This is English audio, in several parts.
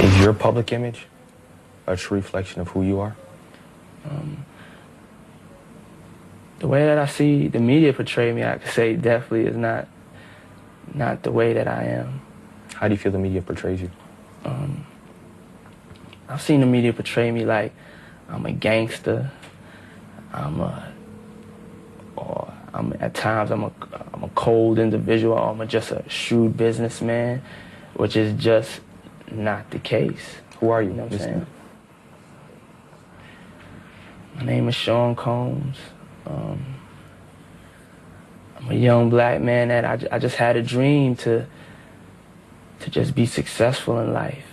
Is your public image a true reflection of who you are? The way that I see the media portray me, I could say definitely is not the way that I am. How do you feel the media portrays you? I've seen the media portray me like I'm a gangster. At times I'm a cold individual. I'm just a shrewd businessman, which is just not the case. Who are you? You know what I'm saying? My name is Sean Combs. I'm a young black man that I just had a dream to just be successful in life.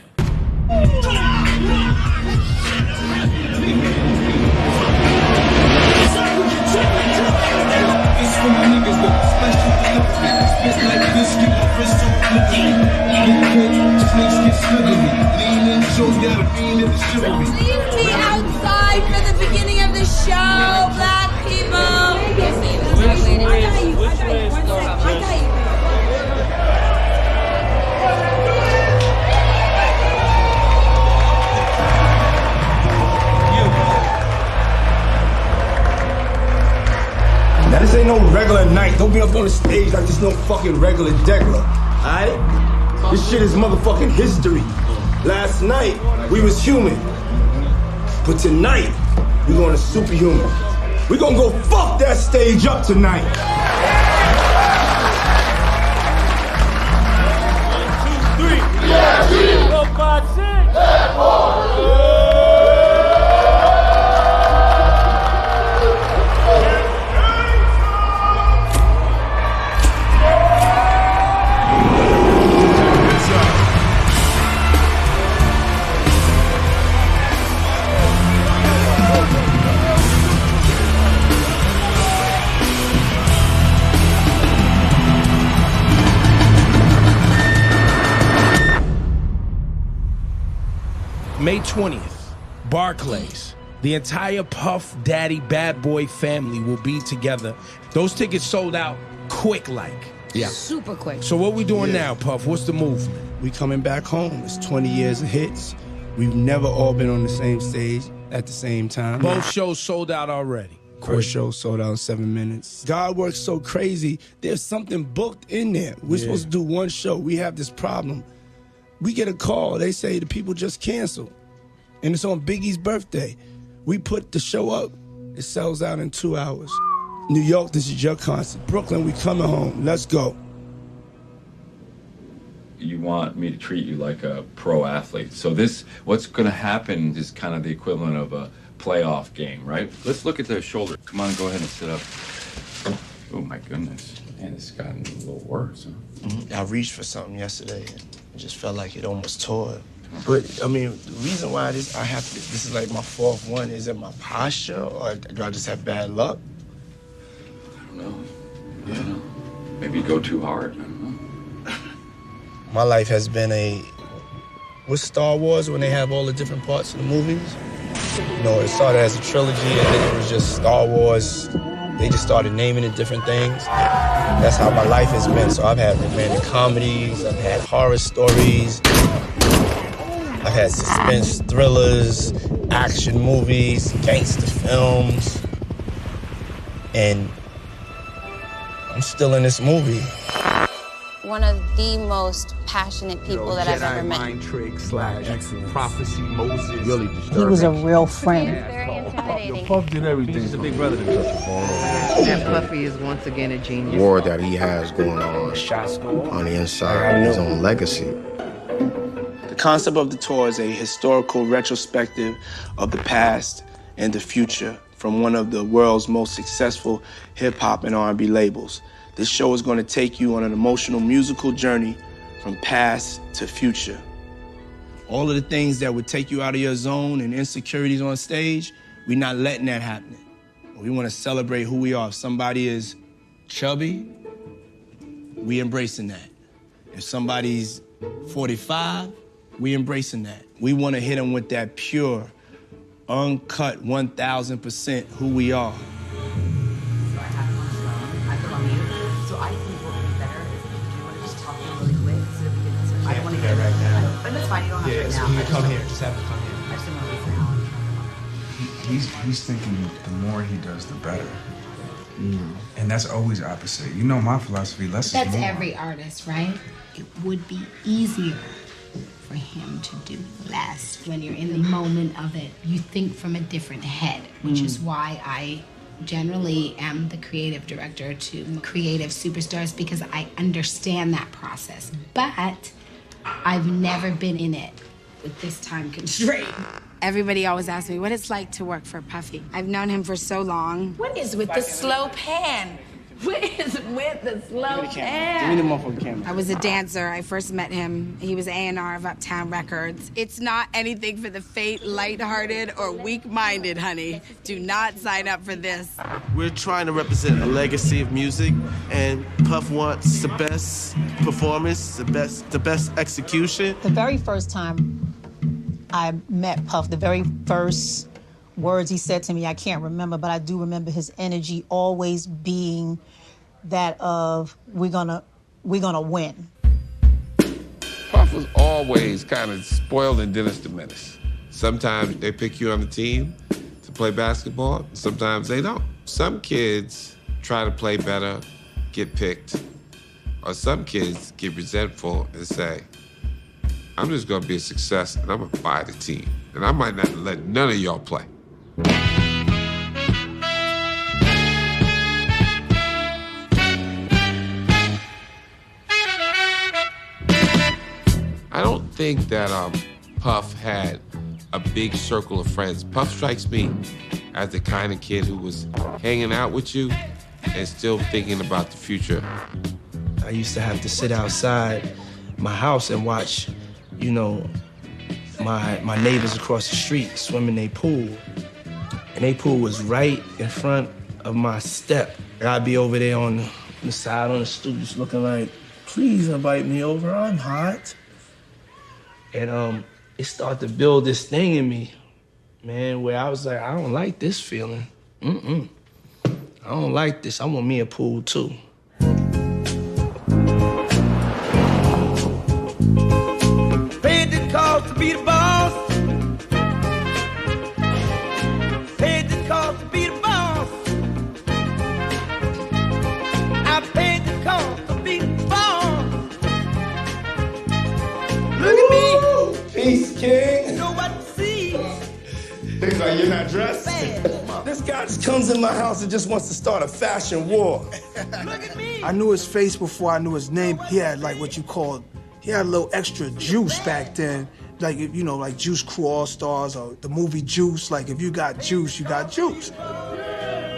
Leave me outside for the beginning of the show, black people. Now this ain't no regular night. Don't be up on the stage like this no fucking regular degular, alright? This shit is motherfucking history. Last night, we was human. But tonight, we going to superhuman. We gonna go fuck that stage up tonight. 1, 2, 3. Yeah, 4, 5, 6. Yeah, 4. May 20th, Barclays. The entire Puff Daddy Bad Boy family will be together. Those tickets sold out quick like. Yeah. Super quick. So what we doing now, Puff? What's the movement? We coming back home. It's 20 years of hits. We've never all been on the same stage at the same time. Both shows sold out already. First show sold out in 7 minutes. God works so crazy. There's something booked in there. We're supposed to do one show. We have this problem. We get a call. They say the people just canceled. And it's on Biggie's birthday. We put the show up. It sells out in 2 hours. New York, this is your concert. Brooklyn, we coming home. Let's go. You want me to treat you like a pro athlete. So what's going to happen is kind of the equivalent of a playoff game, right? Let's look at their shoulder. Come on, go ahead and sit up. Oh, my goodness. Man, it's gotten a little worse, huh? Mm-hmm. I reached for something yesterday and it just felt like it almost tore. But, I mean, the reason why this is like my 4th one. Is it my posture or do I just have bad luck? I don't know. Yeah. Maybe you go too hard. I don't know. My life has been with Star Wars, when they have all the different parts of the movies, you know, it started as a trilogy and then it was just Star Wars. They just started naming it different things. That's how my life has been. So I've had romantic comedies, I've had horror stories, I've had suspense thrillers, action movies, gangster films, and I'm still in this movie. One of the most passionate people that I've ever met. Mind trick / prophecy, Moses. Really disturbing. He was a real friend. Very intimidating. Puff did everything. He's a big brother to me. That Puffy is once again a genius. War that he has going on the inside, his own legacy. The concept of the tour is a historical retrospective of the past and the future from one of the world's most successful hip-hop and R&B labels. This show is going to take you on an emotional musical journey from past to future. All of the things that would take you out of your zone and insecurities on stage, we're not letting that happen. We want to celebrate who we are. If somebody is chubby, we embracing that. If somebody's 45, we embracing that. We want to hit them with that pure, uncut, 1,000% who we are. So I think what would be better is if you want to just talk to him really quick. fine. You don't have to so now. he can come here. Just have him come here. I just want to be for He's thinking the more he does, the better. And that's always opposite. You know my philosophy, less is more. That's every artist, right? It would be easier for him to do less. When you're in the moment of it, you think from a different head, which is why I generally am the creative director to creative superstars, because I understand that process. But I've never been in it with this time constraint. Everybody always asks me what it's like to work for Puffy. I've known him for so long. What is with the slow pan? What is with the slow pan? Give me the motherfucking camera. I was a dancer. I first met him. He was A&R of Uptown Records. It's not anything for the faint, lighthearted, or weak-minded, honey. Do not sign up for this. We're trying to represent a legacy of music, and Puff wants the best performance, the best execution. The very first time I met Puff, the very first words he said to me, I can't remember, but I do remember his energy always being that of, we're gonna win. Puff was always kind of spoiled and Dennis the Menace. Sometimes they pick you on the team to play basketball, sometimes they don't. Some kids try to play better, get picked, or some kids get resentful and say, I'm just gonna be a success and I'm gonna buy the team. And I might not let none of y'all play. I don't think that Puff had a big circle of friends. Puff strikes me as the kind of kid who was hanging out with you and still thinking about the future. I used to have to sit outside my house and watch, you know, my neighbors across the street swim in their pool. And their pool was right in front of my step. And I'd be over there on the side on the stoop just looking like, please invite me over, I'm hot. And it started to build this thing in me, man, where I was like, I don't like this feeling. I don't like this. I want me a pool too. Paid the cost to be the boss. Paid the cost to be the boss. I paid the cost to be the boss. Look at me. Peace, King. You know what to see. Things like you're not dressed. This guy just comes in my house and just wants to start a fashion war. Look at me. I knew his face before I knew his name. He had like what you call, he had a little extra juice back then. Like, you know, like Juice Crew All-Stars or the movie Juice. Like if you got juice, you got juice.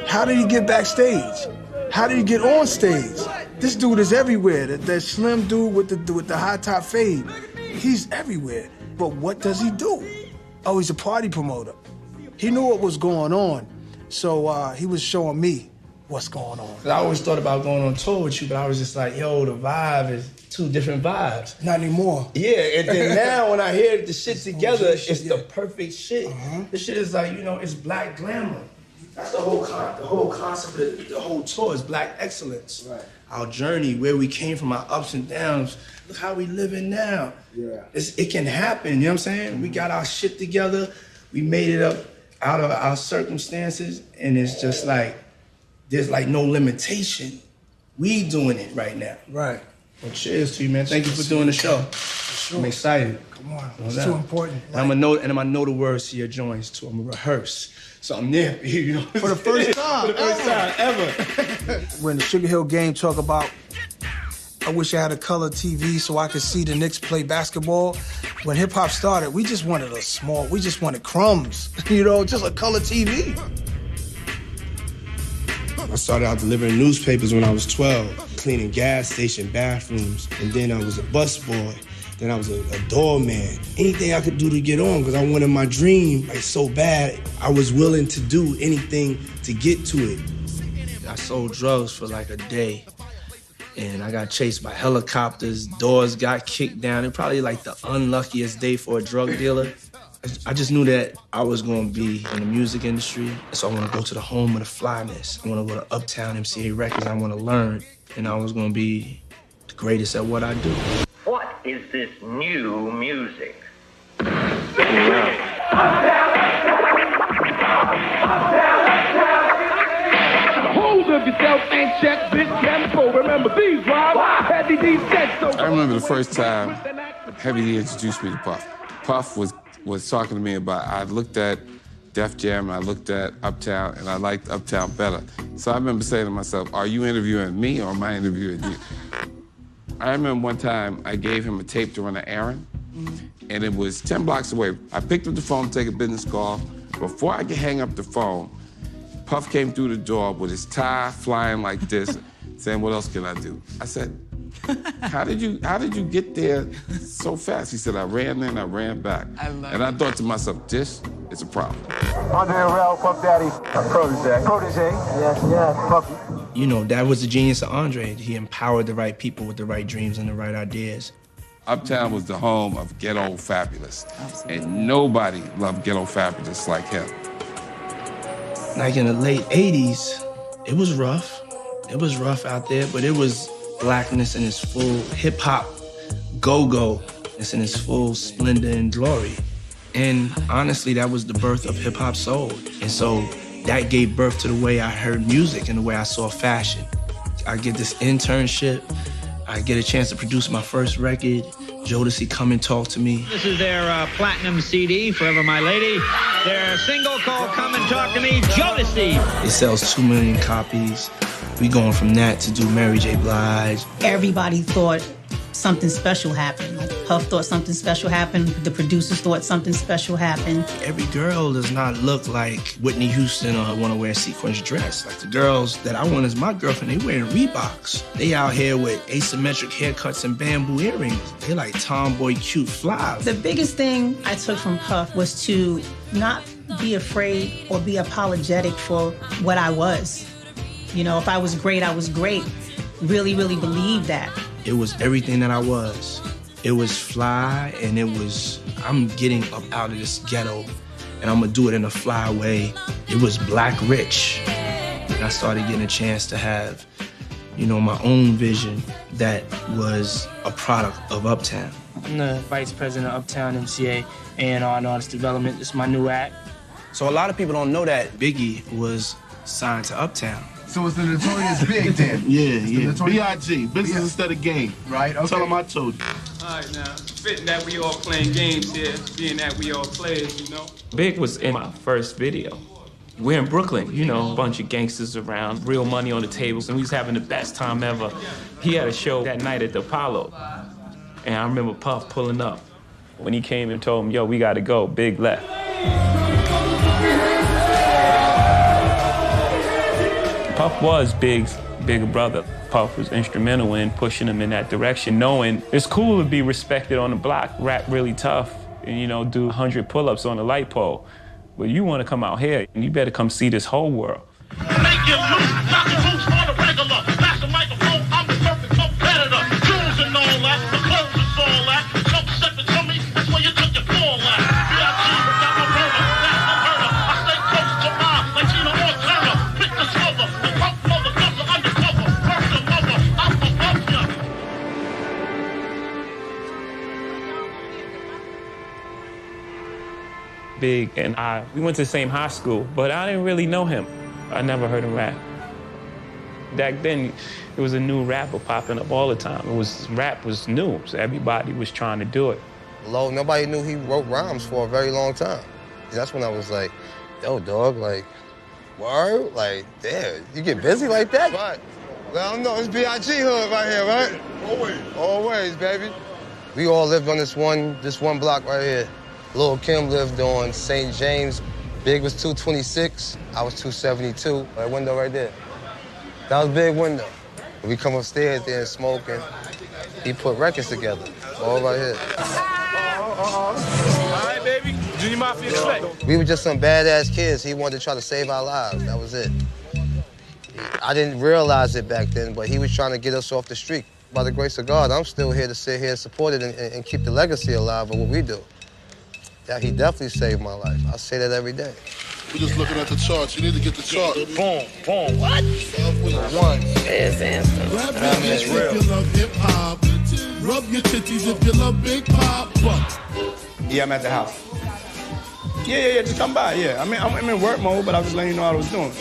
How did he get backstage? How did he get on stage? This dude is everywhere. That slim dude with the high top fade. He's everywhere. But what does he do? Oh, he's a party promoter. He knew what was going on, so he was showing me what's going on. I always thought about going on tour with you, but I was just like, yo, the vibe is two different vibes. Not anymore. Yeah, and then now when I hear the shit together, it's the perfect shit. This shit is like, you know, it's black glamour. That's the whole concept of the whole tour is black excellence. Right. Our journey, where we came from, our ups and downs. Look how we living now. Yeah. It can happen, you know what I'm saying? We got our shit together. We made it up out of our circumstances, and it's just like, there's like no limitation. We doing it right now. Right. Well, cheers to you, man. Thank you for doing the show. Sure. I'm excited. Come on, it's too important. And I'm gonna know the words to your joints too. I'm gonna rehearse. So I'm there for you know. For the first time. For the first time ever. When the Sugar Hill Game talk about, I wish I had a color TV so I could see the Knicks play basketball. When hip hop started, we just wanted we just wanted crumbs, you know, just a color TV. I started out delivering newspapers when I was 12, cleaning gas station bathrooms, and then I was a busboy. Then I was a doorman. Anything I could do to get on, because I wanted my dream like so bad. I was willing to do anything to get to it. I sold drugs for like a day, and I got chased by helicopters. Doors got kicked down. It probably like the unluckiest day for a drug dealer. I just knew that I was gonna be in the music industry, so I wanna go to the home of the flyness. I wanna go to Uptown MCA Records. I wanna learn, and I was gonna be the greatest at what I do. What is this new music? Hold up yourself and check this tempo. Remember these rhymes, Heavy D said so. I remember the first time Heavy D introduced me to Puff. Puff was talking to me about, I looked at Def Jam, and I looked at Uptown, and I liked Uptown better. So I remember saying to myself, are you interviewing me or am I interviewing you? I remember one time I gave him a tape to run an errand, and it was 10 blocks away. I picked up the phone to take a business call. Before I could hang up the phone, Puff came through the door with his tie flying like this, saying, what else can I do? I said, how did you get there so fast? He said, I ran in, I ran back. I thought to myself, this is a problem. Andre Harrell, Puff Daddy, protege. Protege, yes, Puff. You know, that was the genius of Andre. He empowered the right people with the right dreams and the right ideas. Uptown was the home of Ghetto Fabulous. Absolutely. And nobody loved Ghetto Fabulous like him. Like in the late 80s, it was rough. It was rough out there, but it was blackness in its full hip-hop go-go. It's in its full splendor and glory. And honestly, that was the birth of hip-hop soul. And so that gave birth to the way I heard music and the way I saw fashion. I get this internship. I get a chance to produce my first record. Jodeci come and talk to me. This is their platinum CD, Forever My Lady. Their single called Come and Talk to Me, Jodeci. It sells 2 million copies. We going from that to do Mary J. Blige. Everybody thought something special happened. Like Puff thought something special happened. The producers thought something special happened. Every girl does not look like Whitney Houston or want to wear a sequins dress. Like the girls that I want as my girlfriend, they wearing Reeboks. They out here with asymmetric haircuts and bamboo earrings. They like tomboy, cute, fly. The biggest thing I took from Puff was to not be afraid or be apologetic for what I was. You know, if I was great, I was great. Really, really believe that. It was everything that I was. It was fly, and it was, I'm getting up out of this ghetto, and I'm gonna do it in a fly way. It was black rich. And I started getting a chance to have, you know, my own vision that was a product of Uptown. I'm the vice president of Uptown MCA, A&R and Artist Development. This is my new act. So a lot of people don't know that Biggie was signed to Uptown. So it's the Notorious Big then? Yeah. B.I.G. Business instead of game. Right, okay. Tell them I told you. All right, now, fitting that we all playing games here, being that we all players, you know? Big was in my first video. We're in Brooklyn, you know, a bunch of gangsters around, real money on the tables, and we was having the best time ever. He had a show that night at the Apollo, and I remember Puff pulling up. When he came and told him, yo, we gotta go, Big left. Puff was Big's bigger brother. Puff was instrumental in pushing him in that direction, knowing it's cool to be respected on the block, rap really tough, and, you know, do 100 pull-ups on a light pole. But you want to come out here, and you better come see this whole world. Make it loose, knock it loose on the regular. Pass the microphone, I'm the perfect competitor. Shoes and all that, the clothes is all that. Jump stepping to me, that's where you took your fall at. B.I.G. got no burner, that's no burner. I stay close to mine, like Tina or Turner. Pick the smother, the pump mother, guns are undercover. First and mother, I'm above ya. Big and we went to the same high school, but I didn't really know him. I never heard him rap. Back then, it was a new rapper popping up all the time. Rap was new, so everybody was trying to do it. Low, nobody knew he wrote rhymes for a very long time. That's when I was like, yo, dog, like, word? Like, damn, you get busy like that? Right. Well, I don't know, it's B.I.G. hood right here, right? Always. Always, baby. We all lived on this one block right here. Lil' Kim lived on St. James. Big was 226, I was 272. That window right there. That was a big window. We come upstairs there and smoking. He put records together, all right here. All right, baby. Junior Mafia select. We were just some badass kids. He wanted to try to save our lives. That was it. I didn't realize it back then, but he was trying to get us off the street. By the grace of God, I'm still here to sit here, support it, and keep the legacy alive of what we do. Yeah, he definitely saved my life. I say that every day. We're just looking at the charts. You need to get the chart. Boom, boom. What? One. It's answer. It's real. Rub your titties if you love Big Papa. Yeah, I'm at the house. Yeah, just come by, yeah. I'm in work mode, but I was just letting you know what I was doing. You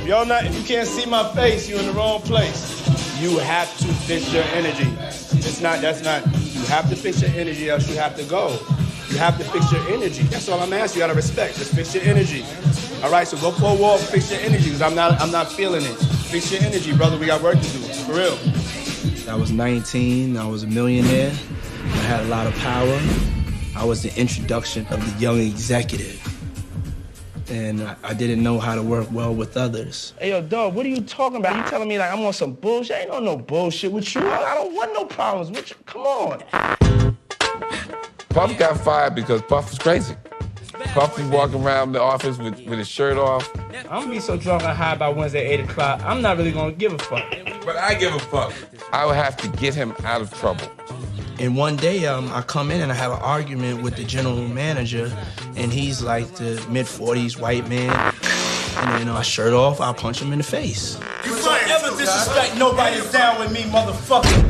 know what I'm saying? If you can't see my face, you're in the wrong place. You have to fix your energy. You have to fix your energy, else you have to go. You have to fix your energy. That's all I'm asking you out of respect. Just fix your energy. All right, so go for a walk, fix your energy, because I'm not feeling it. Fix your energy, brother. We got work to do, for real. I was 19, I was a millionaire. I had a lot of power. I was the introduction of the young executive. And I didn't know how to work well with others. Hey, yo, dog, what are you talking about? You telling me like I'm on some bullshit? I ain't on no bullshit with you. I don't want no problems with you. Come on. Puff got fired because Puff was crazy. Puff was walking around the office with his shirt off. I'm gonna be so drunk and high by Wednesday, 8 o'clock, I'm not really gonna give a fuck. But I give a fuck. I would have to get him out of trouble. And one day, I come in and I have an argument with the general manager, and he's like the mid-40s white man. And then I shirt off, I'll punch him in the face. You don't ever disrespect nobody's down with me, motherfucker.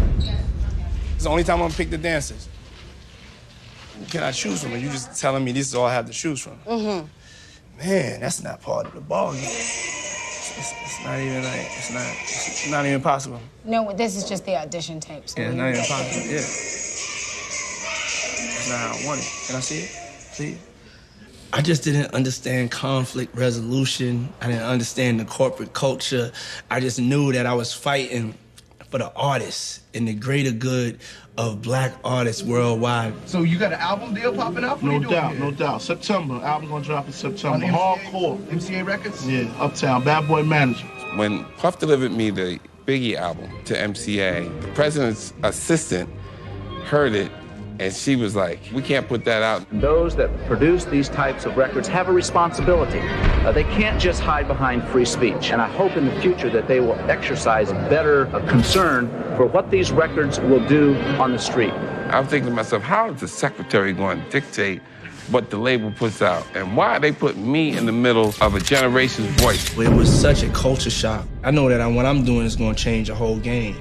It's the only time I'm gonna pick the dancers. Can I choose from? And you just telling me this is all I have to choose from. Mm-hmm. Man, that's not part of the ball game. It's not even like, it's not even possible. No, this is just the audition tape. So Yeah, it's not even possible, yeah. That's not how I want it. Can I see it? See it? I just didn't understand conflict resolution. I didn't understand the corporate culture. I just knew that I was fighting for the artists and the greater good of black artists worldwide. So you got an album deal popping up? No doubt. September. Album gonna drop in September. On Hardcore. MCA Records? Yeah, Uptown. Bad Boy Management. When Puff delivered me the Biggie album to MCA, the president's assistant heard it, and she was like, we can't put that out. Those that produce these types of records have a responsibility. They can't just hide behind free speech. And I hope in the future that they will exercise better concern for what these records will do on the street. I'm thinking to myself, how is the secretary going to dictate what the label puts out? And why they put me in the middle of a generation's voice? It was such a culture shock. I know that what I'm doing is going to change the whole game.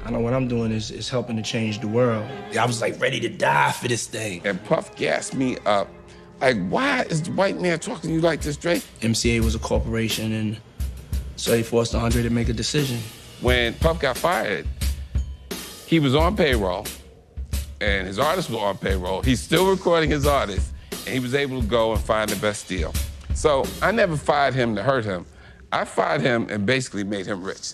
I know what I'm doing is helping to change the world. I was like ready to die for this thing. And Puff gassed me up. Like, why is the white man talking to you like this, Drake? MCA was a corporation, and so they forced Andre to make a decision. When Puff got fired, he was on payroll, and his artists were on payroll. He's still recording his artists, and he was able to go and find the best deal. So I never fired him to hurt him. I fired him and basically made him rich.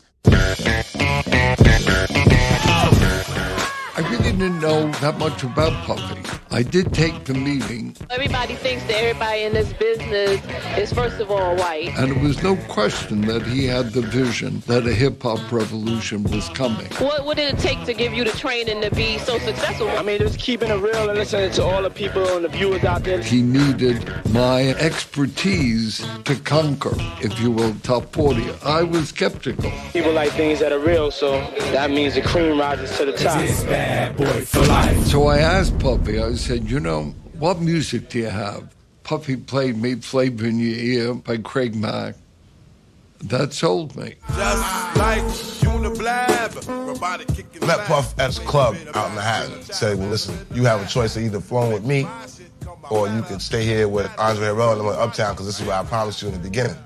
I really didn't know that much about Puffy. I did take the meeting. Everybody thinks that everybody in this business is, first of all, white. And it was no question that he had the vision that a hip-hop revolution was coming. What did it take to give you the training to be so successful? I mean, just keeping it real and listening to all the people and the viewers out there. He needed my expertise to conquer, if you will, top 40. I was skeptical. People like things that are real, so that means the cream rises to the top. Bad boy for life. So I asked Puffy, I said, you know, what music do you have? Puffy played me Flavor in Your Ear by Craig Mack. That sold me. Just like Uniblab. Met Puff at a club out in Manhattan. Said, well, listen, you have a choice of either flowing with me or you can stay here with Andre Harrell and I'm going Uptown because this is what I promised you in the beginning.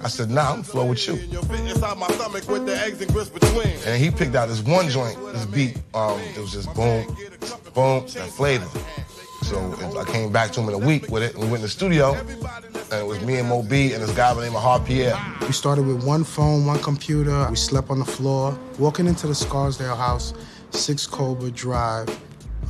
I said, nah, I'm gonna flow with you. And he picked out this one joint, this beat, it was just boom, boom, and flavor. So I came back to him in a week with it, and we went in the studio, and it was me and Mo B and this guy by the name of Hard Pierre. We started with one phone, one computer. We slept on the floor. Walking into the Scarsdale house, 6 Colbert Drive.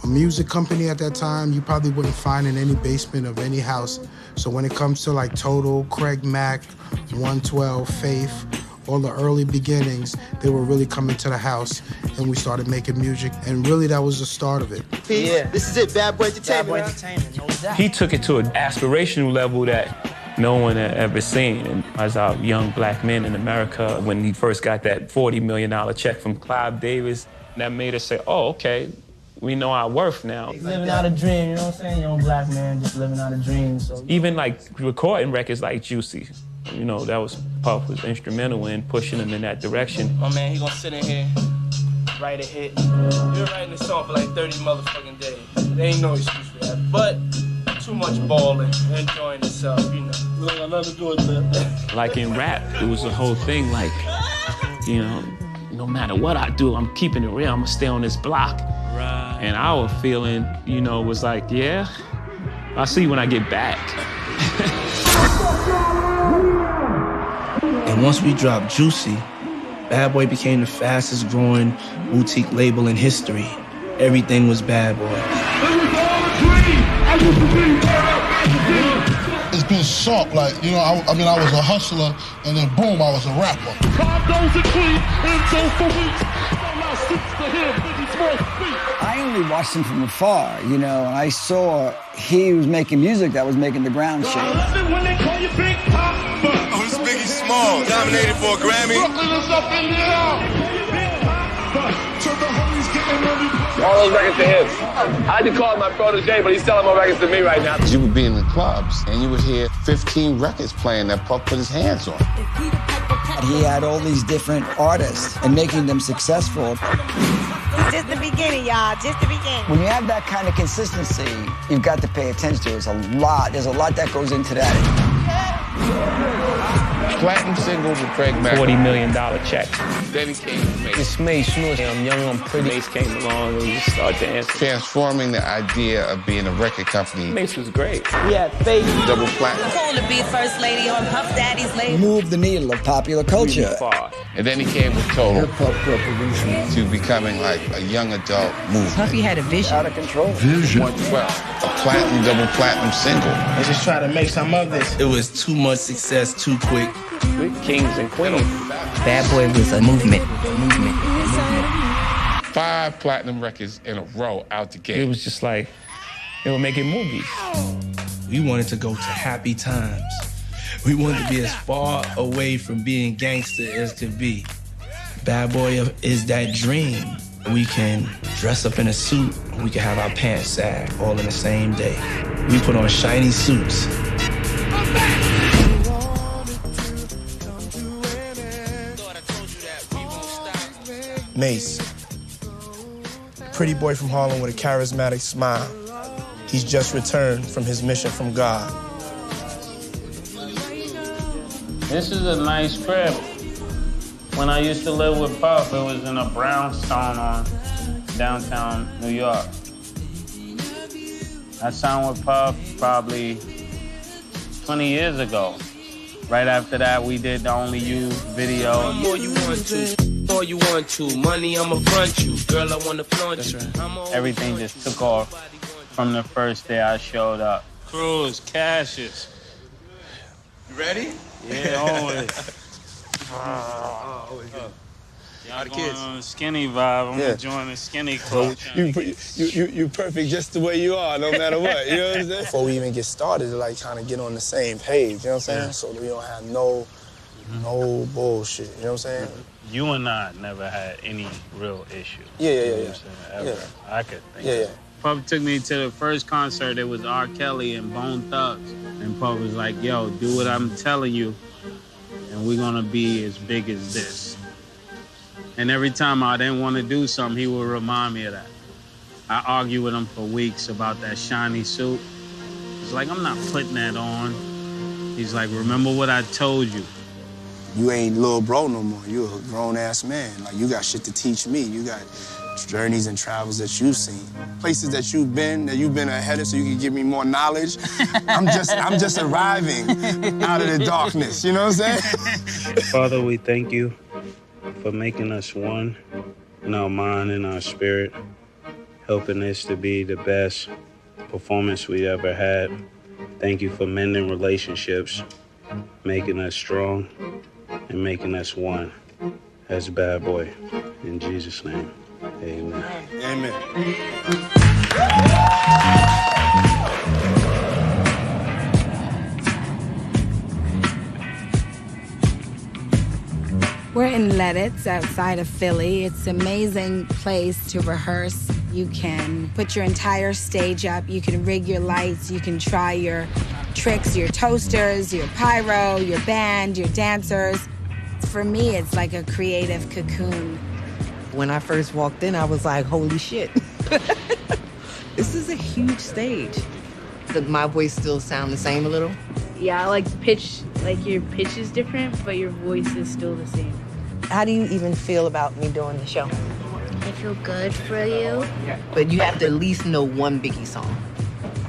A music company at that time, you probably wouldn't find in any basement of any house. So when it comes to like Total, Craig Mack, 112, Faith, all the early beginnings, they were really coming to the house and we started making music. And really that was the start of it. Yeah. This is it, Bad Boy Entertainment. He took it to an aspirational level that no one had ever seen. And as our young black men in America, when he first got that $40 million check from Clive Davis, that made us say, oh, okay, we know our worth now. Living out a dream, you know what I'm saying? Young black man just living out a dream. So even like recording records like Juicy, you know, that was Puff was instrumental in pushing him in that direction. Oh man, he gonna sit in here write a hit. You're writing a song for like 30 motherfucking days. There ain't no excuse for that. But too much balling, enjoying yourself, you know. We don't got nothing to do with that. Like in rap, it was the whole thing like, you know, no matter what I do, I'm keeping it real, I'm gonna stay on this block. Right. And our feeling, you know, was like, yeah, I'll see you when I get back. And once we dropped Juicy, Bad Boy became the fastest growing boutique label in history. Everything was Bad Boy. It's been sharp, like, you know, I mean, I was a hustler, and then boom, I was a rapper. 5 goals a clean, and so for weeks. Now 6 to him, Biggie Smalls feet. I only watched him from afar, you know, and I saw he was making music that was making the ground shake. I love it when they call you Big Papa. Oh, it's Biggie Smalls, nominated for a Grammy. Brooklyn is up in the air. To the homies getting ready. All those records to him. I had to call him my protege, but he's selling more records to me right now. You would be in the clubs, and you would hear 15 records playing that Puff put his hands on. He had all these different artists and making them successful. It's just the beginning, y'all, just the beginning. When you have that kind of consistency, you've got to pay attention to it. There's a lot that goes into that. Platinum single with Craig Mack. $40 million check. Then he came to Mace. It's me, Smooth. I'm young, I'm pretty. Mace came along and we just started dancing. Transforming the idea of being a record company. Mace was great. He had faith. Double platinum. Cool to be first lady on Puff Daddy's label. Move the needle of popular culture. Really far. And then he came with Total. Hip-hop revolution. To becoming like a young adult movement. Puffy had a vision. Out of control. Vision. 112. A platinum, double platinum single. I just try to make some of this. It was too much success too quick. We're kings and queens. Bad Boy was a movement. 5 platinum records in a row out the gate. It was just like, they were making movies. We wanted to go to happy times. We wanted to be as far away from being gangster as could be. Bad Boy is that dream. We can dress up in a suit, and we can have our pants sag all in the same day. We put on shiny suits. Mace, pretty boy from Harlem with a charismatic smile. He's just returned from his mission from God. This is a nice crib. When I used to live with Puff, it was in a brownstone on downtown New York. I signed with Puff probably 20 years ago. Right after that, we did the Only You video. More you want to, more you want to. Money, I'ma front you. Girl, I wanna flaunt you. Everything just took off from the first day I showed up. Cruz, Cassius. You ready? Yeah, always. Always good. Y'all going on a skinny vibe. I'm gonna join the skinny club. You perfect just the way you are, no matter what. You know what I'm saying? Before we even get started, like kind of get on the same page. You know what I'm saying? Yeah. So that we don't have no bullshit. You know what I'm saying? You and I never had any real issue. Yeah. You know what I'm saying? Ever. I could think. Yeah. Puff took me to the first concert. It was R. Kelly and Bone Thugs, and Puff was like, "Yo, do what I'm telling you, and we're gonna be as big as this." And every time I didn't want to do something, he would remind me of that. I argued with him for weeks about that shiny suit. He's like, "I'm not putting that on." He's like, "Remember what I told you." You ain't little bro no more. You a grown-ass man. Like, you got shit to teach me. You got journeys and travels that you've seen. Places that you've been ahead of so you can give me more knowledge. I'm just arriving out of the darkness. You know what I'm saying? Father, we thank you for making us one in our mind and our spirit, helping this to be the best performance we ever had. Thank you for mending relationships, making us strong, and making us one as Bad Boy. In Jesus' name, amen. Amen. We're in Ledditz outside of Philly. It's an amazing place to rehearse. You can put your entire stage up. You can rig your lights. You can try your tricks, your toasters, your pyro, your band, your dancers. For me, it's like a creative cocoon. When I first walked in, I was like, holy shit. This is a huge stage. Does my voice still sound the same a little? Yeah, I like the pitch, like your pitch is different, but your voice is still the same. How do you even feel about me doing the show? I feel good for you. But you have to at least know one Biggie song.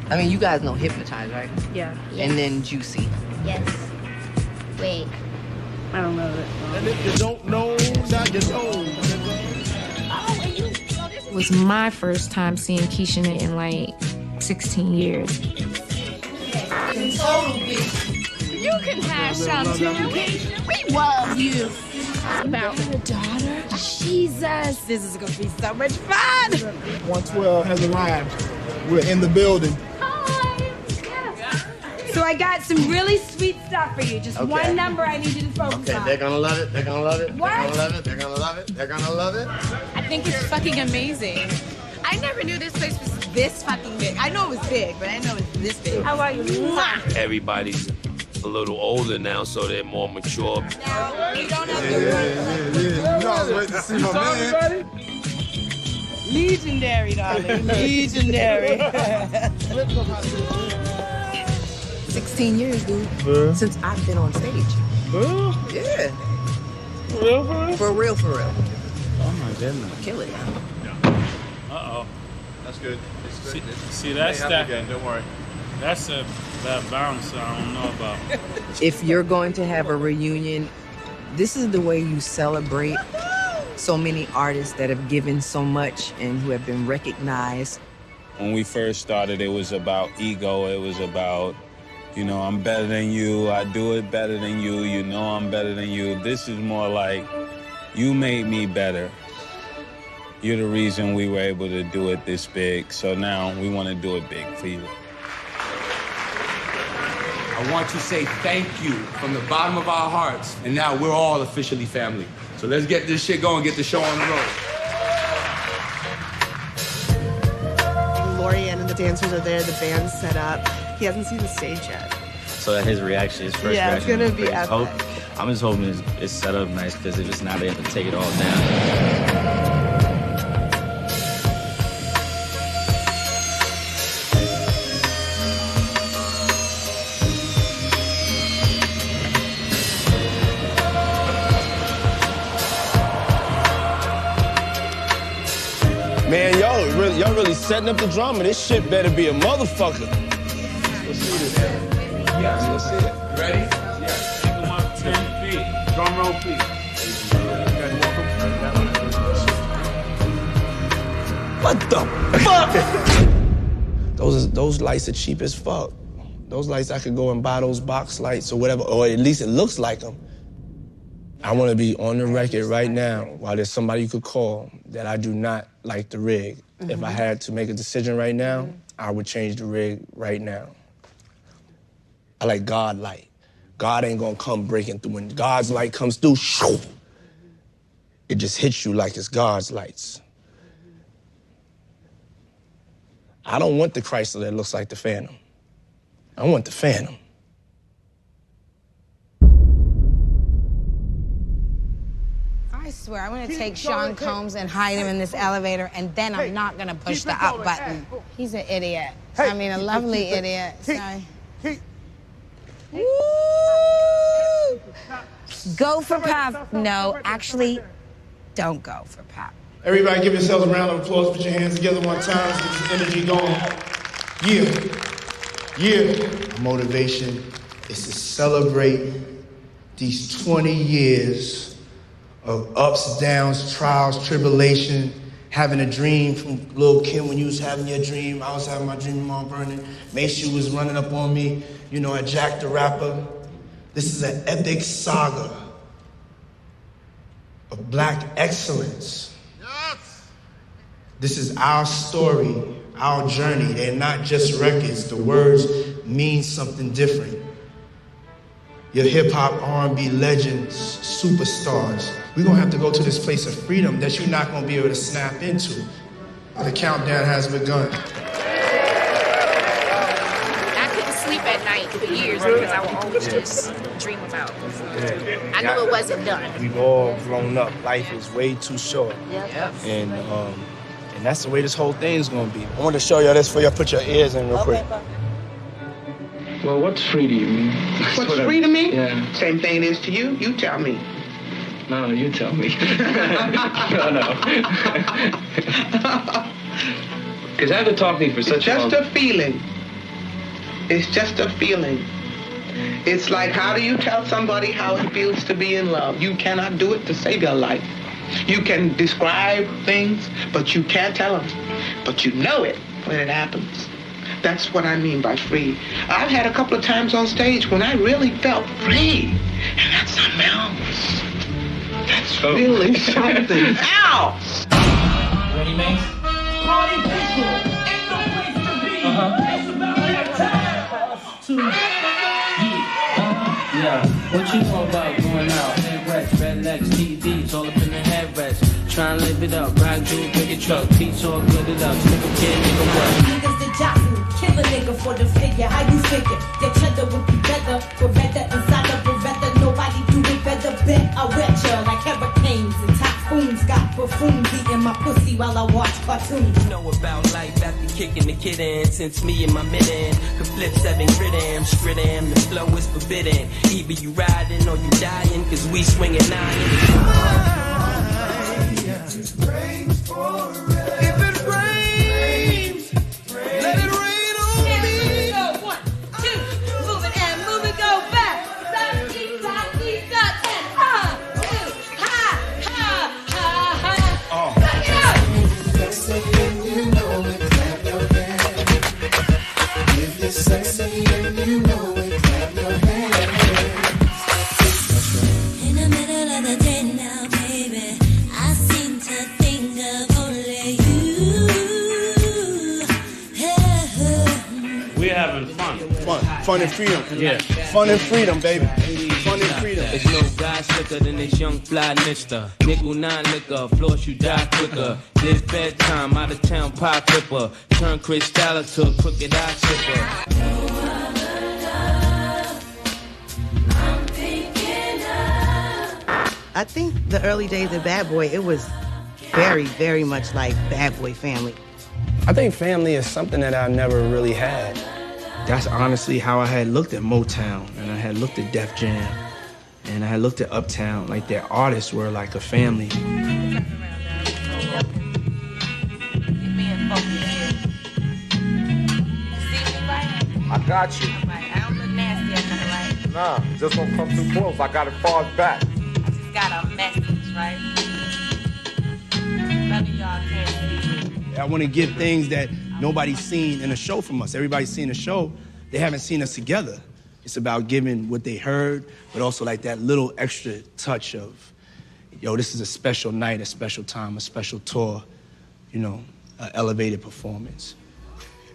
I mean, you guys know Hypnotize, right? Yeah. And then Juicy. Yes. Wait. I don't know that song. And if you don't know, now you know. It was my first time seeing Keisha in like 16 years. You can hash out too. We love you. About her daughter? Jesus, this is gonna be so much fun. 112 has arrived. We're in the building. So I got some really sweet stuff for you. Just one number I need you to focus on. They're gonna love it. They're gonna love it. What? They're gonna love it. They're gonna love it. They're gonna love it. I think it's fucking amazing. I never knew this place was this fucking big. I know it was big, but I didn't know it was this big. How are you? Everybody's a little older now, so they're more mature. Now, you don't have to You know, I was waiting to see my man. Legendary, darling. Legendary. 16 years, dude. Since I've been on stage. Yeah. For real? For real. Oh my goodness. Kill it. Uh-oh. That's good. See that's that. Again, don't worry. That's that bounce I don't know about. If you're going to have a reunion, this is the way you celebrate so many artists that have given so much and who have been recognized. When we first started, it was about ego. It was about, you know, I'm better than you. I do it better than you. You know I'm better than you. This is more like, you made me better. You're the reason we were able to do it this big. So now we want to do it big for you. I want to say thank you from the bottom of our hearts. And now we're all officially family. So let's get this shit going, get the show on the road. Lorianne and the dancers are there, the band's set up. He hasn't seen the stage yet. So that his reaction, his first Yeah, it's reaction. gonna be epic. I'm just hoping it's set up nice, because if it's not, they have to take it all down. Man, y'all really setting up the drama. This shit better be a motherfucker. Let's see this. Yes, let's see it. Ready? Yes. Pick them up 10 feet. Drum roll, please. What the fuck? Those lights are cheap as fuck. Those lights, I could go and buy those box lights or whatever, or at least it looks like them. I want to be on the record right now, while there's somebody you could call, that I do not like the rig. Mm-hmm. If I had to make a decision right now, I would change the rig right now. I like God light. God ain't gonna come breaking through. When God's light comes through, shoo, it just hits you like it's God's lights. I don't want the Chrysler that looks like the Phantom. I want the Phantom. I swear, I'm gonna take Sean Combs and hide him in this elevator, and then I'm not gonna push the up button. He's an idiot. I mean, a lovely idiot. Sorry. Woo! Go for Pop. No, actually, don't go for Pop. Everybody give yourselves a round of applause. Put your hands together one time. Let's get this energy going. Yeah. Motivation is to celebrate these 20 years of ups, downs, trials, tribulation, having a dream from Lil' Kim when you was having your dream. I was having my dream of Mount Vernon. Mace was running up on me, you know, at Jack the Rapper. This is an epic saga of black excellence. This is our story, our journey. They're not just records. The words mean something different. Your hip-hop, R&B legends, superstars. We're gonna have to go to this place of freedom that you're not gonna be able to snap into. The countdown has begun. I couldn't sleep at night for years because I will always just dream about. I knew it wasn't done. We've all grown up. Life is way too short. Yep. And that's the way this whole thing is gonna be. I want to show you this for you. Put your ears in real quick. Well, what's free to you? I mean, What's free to me? Yeah. Same thing it is to you. You tell me. No, you tell me. No. Because after talking for such a long... It's just a feeling. It's just a feeling. It's like, how do you tell somebody how it feels to be in love? You cannot do it to save your life. You can describe things, but you can't tell them. But you know it when it happens. That's what I mean by free. I've had a couple of times on stage when I really felt free. And that's something else. That's really something else. Ready, Mace? Party people, ain't no place to be. It's about that time. Yeah, what you know about going out? Headrest, rednecks, TVs, all up in the headrest. Try and live it up, ride jewel, big a truck, teach all good it up. Nigga kid, nigga what? Niggas the jostle, kill a nigga for the figure. How you figure? Your cheddar would be better. Beretta inside the Beretta, nobody do it better. Bet I wet ya like hurricanes and typhoons. Got buffoons eating my pussy while I watch cartoons. You know about life after kicking the kid in. Since me and my midden could flip 7 grid-am, strid-am, the flow is forbidden. Either you riding or you dying, cause we swinging 9. If it rains, let it rain on me. Go 1, 2, move it and move it, go back. Stop, keep, stop, keep, stop, and ha, ha, ha, ha, ha. Back it up. Sexy and you know it, clap your hands. If you're sexy and you know it, clap your hands. In the middle of the day now, baby, I seem to think of only you. We're having fun. Fun and freedom. Yeah. Fun and freedom, baby. Fun and freedom. There's no guy slicker than this young fly mister. Nickel 9 liquor, floss you die quicker. This bedtime, out of town pie clipper. Turn Cristal to a crooked eye chipper. I think the early days of Bad Boy, it was very, very much like Bad Boy family. I think family is something that I never really had. That's honestly how I had looked at Motown, and I had looked at Def Jam, and I had looked at Uptown. Like, their artists were like a family. I got you. I don't look nasty, I kinda like. Nah, just don't come too close. I got it far back. I just got a message, right? None of y'all can't see me. I want to give things that nobody's seen in a show from us. Everybody's seen a show, they haven't seen us together. It's about giving what they heard, but also like that little extra touch of, yo, this is a special night, a special time, a special tour, you know, an elevated performance.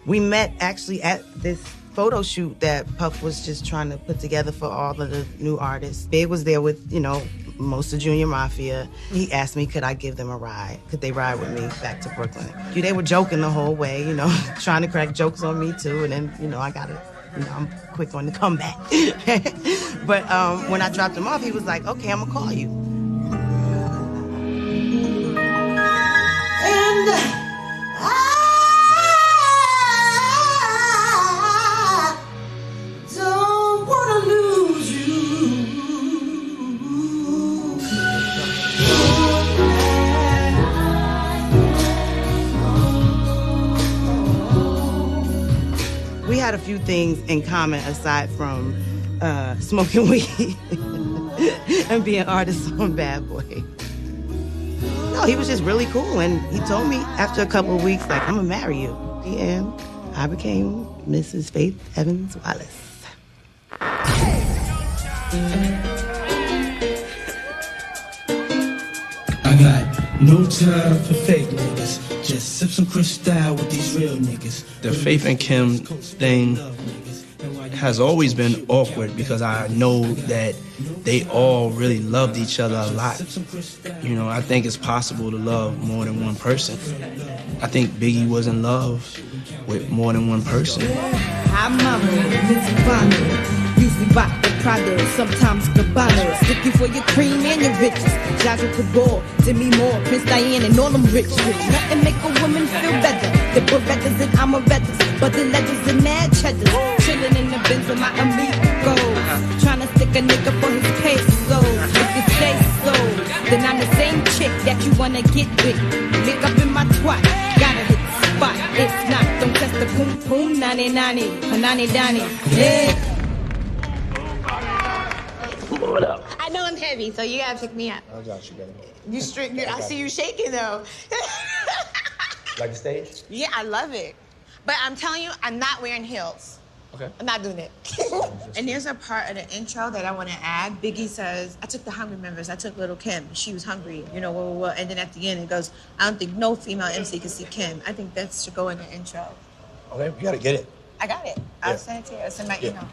We met actually at this photo shoot that Puff was just trying to put together for all of the new artists. Big was there with, you know, most of Junior Mafia. He asked me, could I give them a ride? Could they ride with me back to Brooklyn? They were joking the whole way, you know, trying to crack jokes on me too. And then, you know, I got it. You know, I'm quick on the comeback. But when I dropped him off, he was like, okay, I'm gonna call you. And I don't wanna lose you. We had a few things in common aside from smoking weed and being artists on Bad Boy. No, he was just really cool, and he told me after a couple of weeks, like, I'm gonna marry you. And I became Mrs. Faith Evans Wallace. I got no time for fake niggas. Just sip some Cristal with these real niggas. The Faith and Kim thing has always been awkward because I know that they all really loved each other a lot. You know, I think it's possible to love more than one person. I think Biggie was in love with more than one person. Hi mama, Miss Ivana. Usually rock the Prada, sometimes Gabbana. Sticky for your cream and your riches. Jaja Cabal, Demi Moore, Prince Diane, and all them rich. Nothing make a woman feel better. The Berettas and Amarettas, but the legends and mad cheddars. Chillin' in the Benz of my amigos. Tryna stick a nigga for his pesos. If you say so, then I'm the same chick that you wanna get with. Lick up in my twat, gotta hit the spot. If not, don't test the boom boom, nani nani, panani dani. Yeah. What up? I know I'm heavy, so you gotta pick me up. I got you, baby. You straight. I see you shaking though. Like the stage? Yeah, I love it. But I'm telling you, I'm not wearing heels. Okay. I'm not doing it. And there's a part of the intro that I want to add. Biggie says, I took the hungry members. I took Little Kim. She was hungry, you know, and then at the end it goes, I don't think no female MC can see Kim. I think that should go in the intro. Okay, we gotta get it. I got it. I'll send it to you. I'll send my email.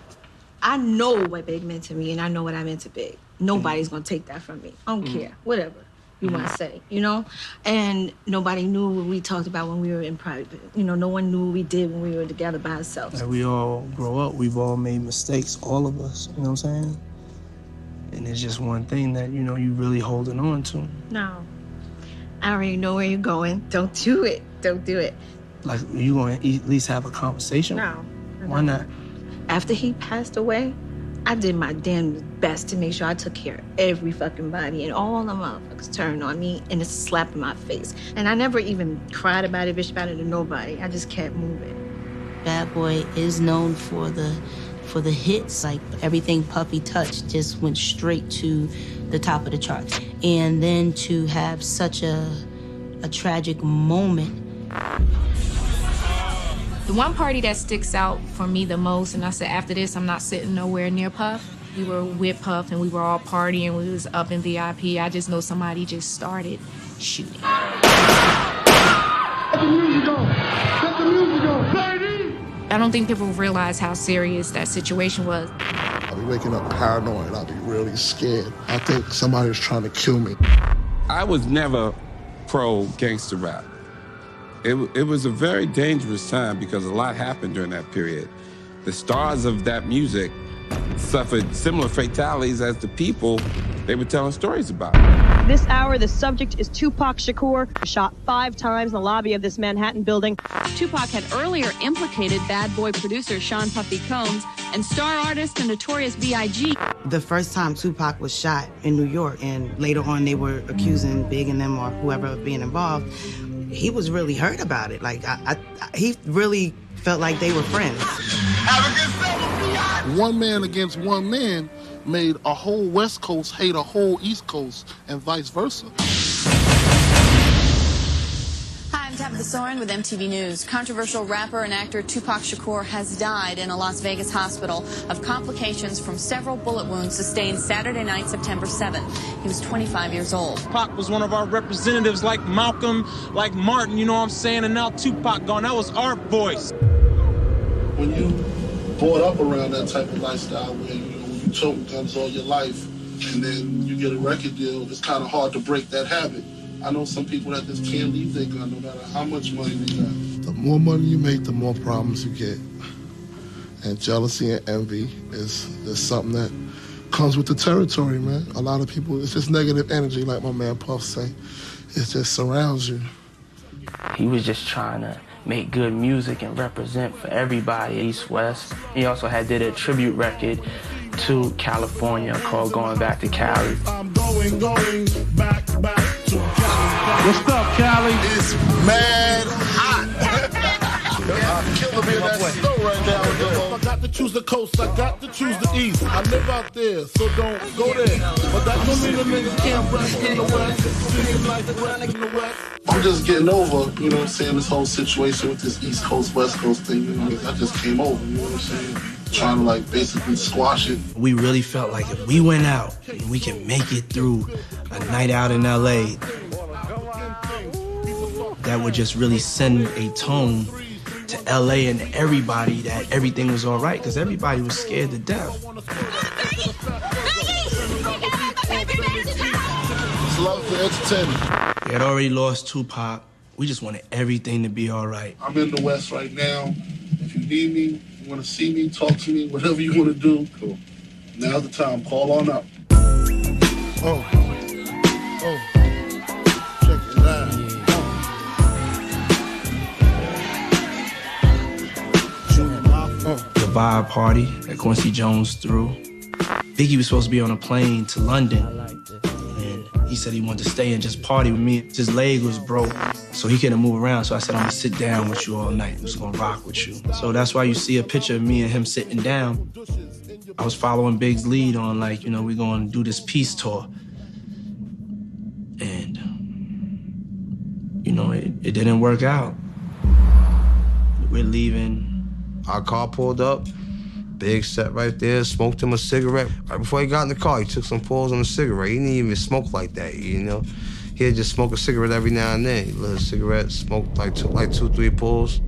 I know what Big meant to me, and I know what I meant to Big. Nobody's gonna take that from me. I don't care. Whatever you want to say, you know? And nobody knew what we talked about when we were in private. You know, no one knew what we did when we were together by ourselves. Like we all grow up, we've all made mistakes, all of us, you know what I'm saying? And it's just one thing that, you know, you really holding on to. No. I already know where you're going. Don't do it. Don't do it. Like, you gonna at least have a conversation? No. Why not? After he passed away, I did my damn best to make sure I took care of every fucking body, and all the motherfuckers turned on me and it's a slap in my face. And I never even cried about it, bitch about it to nobody. I just kept moving. Bad Boy is known for the hits. Like everything Puffy touched just went straight to the top of the charts. And then to have such a tragic moment. The one party that sticks out for me the most, and I said after this, I'm not sitting nowhere near Puff. We were with Puff and we were all partying. We was up in VIP. I just know somebody just started shooting. Let the music go. Let the music go. I don't think people realize how serious that situation was. I'll be waking up paranoid. I'll be really scared. I think somebody was trying to kill me. I was never pro gangster rap. It was a very dangerous time because a lot happened during that period. The stars of that music suffered similar fatalities as the people they were telling stories about. This hour, the subject is Tupac Shakur, shot 5 times in the lobby of this Manhattan building. Tupac had earlier implicated Bad Boy producer Sean Puffy Combs and star artist and Notorious B.I.G. The first time Tupac was shot in New York, and later on they were accusing Big and them or whoever of being involved, he was really hurt about it. Like, he really felt like they were friends. One man against one man made a whole West Coast hate a whole East Coast and vice versa. Hi, I'm Tabitha Soren with MTV News. Controversial rapper and actor Tupac Shakur has died in a Las Vegas hospital of complications from several bullet wounds sustained Saturday night, September 7th. He was 25 years old. Pac was one of our representatives, like Malcolm, like Martin, you know what I'm saying? And now Tupac gone. That was our voice. When you brought up around that type of lifestyle where you tote guns all your life and then you get a record deal, it's kind of hard to break that habit. I know some people that just can't leave their gun no matter how much money they got. The more money you make, the more problems you get. And jealousy and envy is something that comes with the territory, man. A lot of people, it's just negative energy, like my man Puff say. It just surrounds you. He was just trying to make good music and represent for everybody, East, West. He also did a tribute record to California called Going Back to Cali. I'm going back to Cali. What's up, Cali? It's mad hot. Killer be in that snow right now. I got to choose the coast, I got to choose the east. I live out there, so don't go there. But that don't mean a nigga can't rest in the west. I'm just getting over, you know what I'm saying, this whole situation with this East Coast, West Coast thing. You know, I just came over, you know what I'm saying? Trying to like basically squash it. We really felt like if we went out and we could make it through a night out in LA, that would just really send a tone to LA and everybody that everything was all right, because everybody was scared to death. It's love for entertainment. We had already lost Tupac. We just wanted everything to be all right. I'm in the West right now. If you need me, you want to see me, talk to me, whatever you want to do, cool. Now's the time. Call on up. Oh. Check it out. The vibe party that Quincy Jones threw. Biggie was supposed to be on a plane to London. And he said he wanted to stay and just party with me. His leg was broke, so he couldn't move around. So I said, I'm gonna sit down with you all night. I'm just gonna rock with you. So that's why you see a picture of me and him sitting down. I was following Big's lead on, like, we're gonna do this peace tour. And, it didn't work out. We're leaving. Our car pulled up. Big sat right there, smoked him a cigarette. Right before he got in the car, he took some pulls on a cigarette. He didn't even smoke like that, He'd just smoke a cigarette every now and then. He lit a cigarette, smoked like 2, 3 pulls.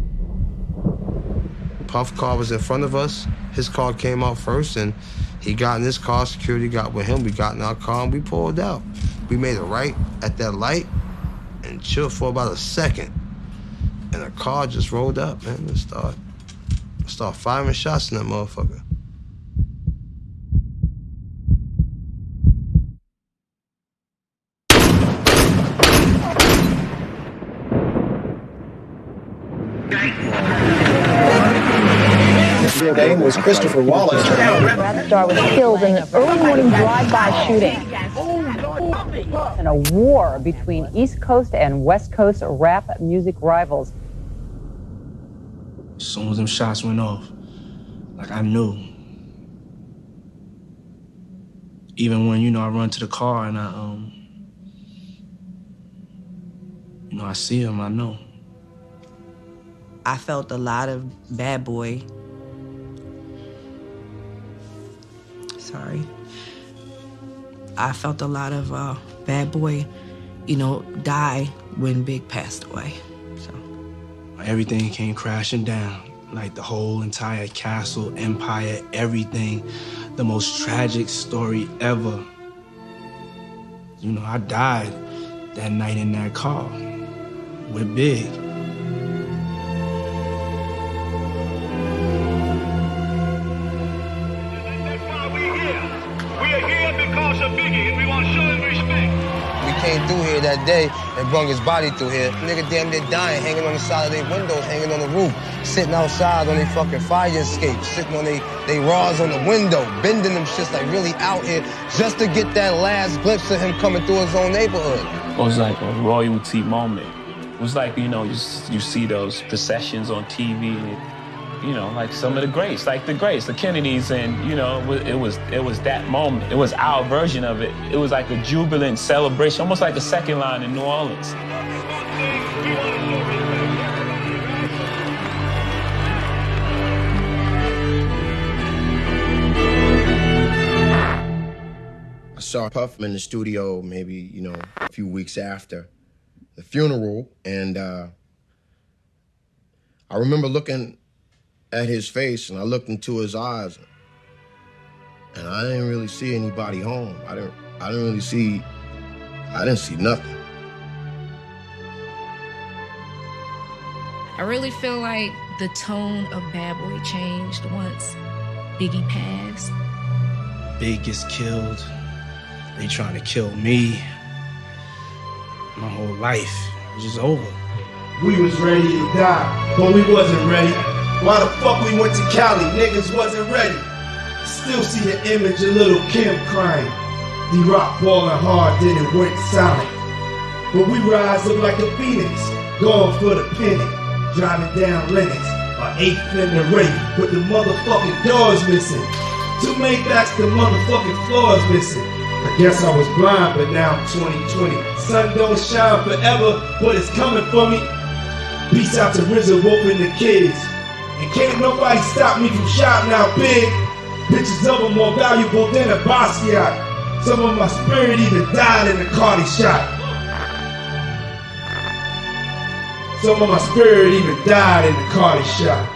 Puff car was in front of us. His car came out first, and he got in his car. Security got with him. We got in our car, and we pulled out. We made a right at that light and chilled for about a second. And the car just rolled up, man, and start firing shots in that motherfucker. His name was Christopher Wallace. Star was killed in an early morning drive-by shooting. And a war between East Coast and West Coast rap music rivals. As soon as them shots went off, I knew. Even when, I run to the car and I see him, I know. I felt a lot of Bad Boy. Sorry. I felt a lot of Bad Boy, die when Big passed away. Everything came crashing down, like the whole entire castle, empire, everything. The most tragic story ever. I died that night in that car with Big. Came through here that day and brung his body through here. Nigga damn near dying, hanging on the side of their windows, hanging on the roof, sitting outside on their fucking fire escape, sitting on they rods on the window, bending them shits like really out here just to get that last glimpse of him coming through his own neighborhood. It was like a royalty moment. It was like, you see those processions on TV, like some of the greats, the Kennedys, and it was that moment. It was our version of it. It was like a jubilant celebration, almost like a second line in New Orleans. I saw Puff in the studio maybe, a few weeks after the funeral, and I remember looking at his face, and I looked into his eyes, and I didn't really see anybody home. I didn't see nothing. I really feel like the tone of Bad Boy changed once Biggie passed. Big gets killed. They trying to kill me. My whole life was just over. We was ready to die, but we wasn't ready. Why the fuck we went to Cali? Niggas wasn't ready. Still see the image of little Kim crying. D-Rock balling hard, then it went silent. But we rise up like a phoenix, going for the penny. Driving down Lennox, our 8th in the race, but the motherfucking doors missing. 2 Maybachs, the motherfucking floors missing. I guess I was blind, but now I'm 2020. Sun don't shine forever, but it's coming for me. Peace out to RZA, Wolf, and the kids. And can't nobody stop me from shouting out big. Pictures of them more valuable than a Basquiat. Some of my spirit even died in the Cardi shot. Some of my spirit even died in the Cardi shot.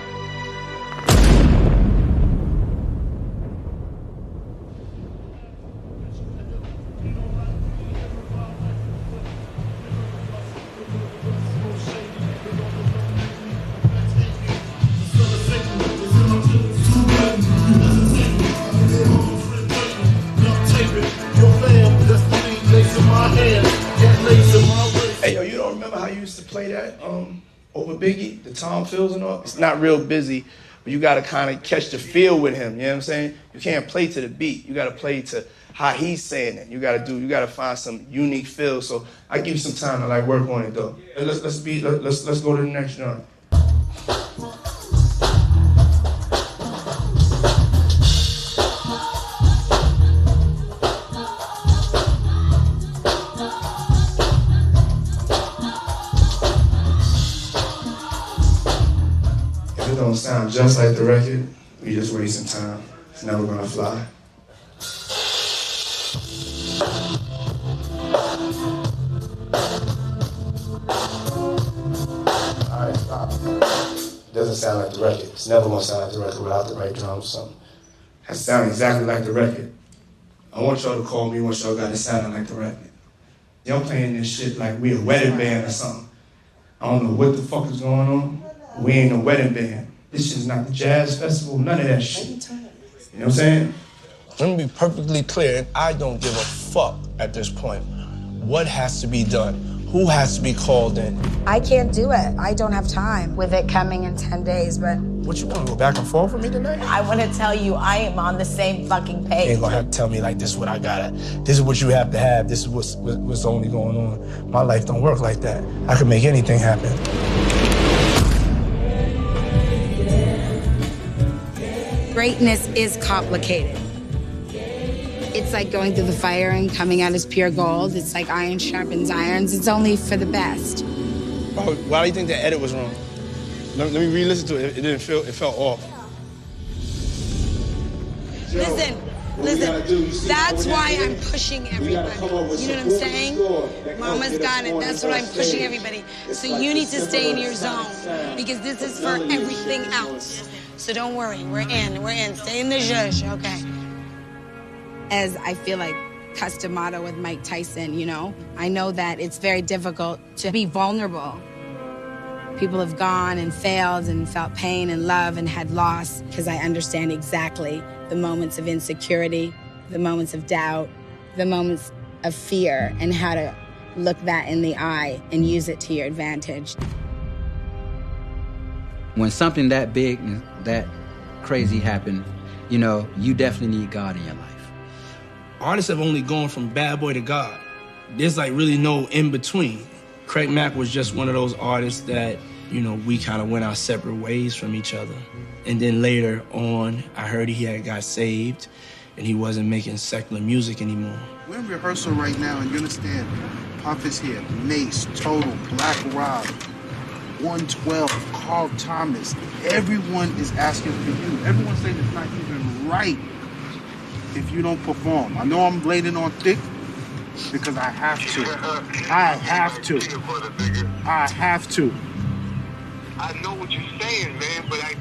play that over Biggie, the Tom Fields and all. It's not real busy, but you got to kind of catch the feel with him. You know what I'm saying? You can't play to the beat. You got to play to how he's saying it. You got to find some unique feel. So I give you some time to like work on it though. Let's go to the next joint. If it don't sound just like the record, we just wasting time. It's never gonna fly. All right, stop. It doesn't sound like the record. It's never gonna sound like the record without the right drums or something. It has to sound exactly like the record. I want y'all to call me once y'all got it sounding like the record. Y'all playing this shit like we a wedding band or something. I don't know what the fuck is going on. We ain't a wedding band. This shit's not the jazz festival, none of that shit. You know what I'm saying? Let me be perfectly clear, and I don't give a fuck at this point. What has to be done? Who has to be called in? I can't do it. I don't have time with it coming in 10 days, but... What, you want to go back and forth with me tonight? I want to tell you I am on the same fucking page. You ain't gonna have to tell me like, this is what I gotta, this is what you have to have, this is what's only going on. My life don't work like that. I can make anything happen. Greatness is complicated. It's like going through the fire and coming out as pure gold. It's like iron sharpens irons. It's only for the best. Why do you think the edit was wrong? Let me re-listen to it. It felt off. Listen, that's why I'm pushing everybody. You know what I'm saying? Mama's got it. That's what I'm pushing everybody. So you need to stay in your zone because this is for everything else. So don't worry, we're in. Stay in the zhush, okay? As I feel like custom motto with Mike Tyson, you know? I know that it's very difficult to be vulnerable. People have gone and failed and felt pain and love and had loss because I understand exactly the moments of insecurity, the moments of doubt, the moments of fear, and how to look that in the eye and use it to your advantage. When something that big and that crazy happened, you know, you definitely need God in your life. Artists have only gone from bad boy to God. There's like really no in between. Craig Mack was just one of those artists that, you know, we kind of went our separate ways from each other. And then later on, I heard he had got saved and he wasn't making secular music anymore. We're in rehearsal right now, and you understand, Puff is here, Mace, Total, Black Rob, 112, Carl Thomas. Everyone is asking for you. Everyone's saying it's not even right if you don't perform. I know I'm blading on thick because I have to. I have to. I know what you're saying, man, but I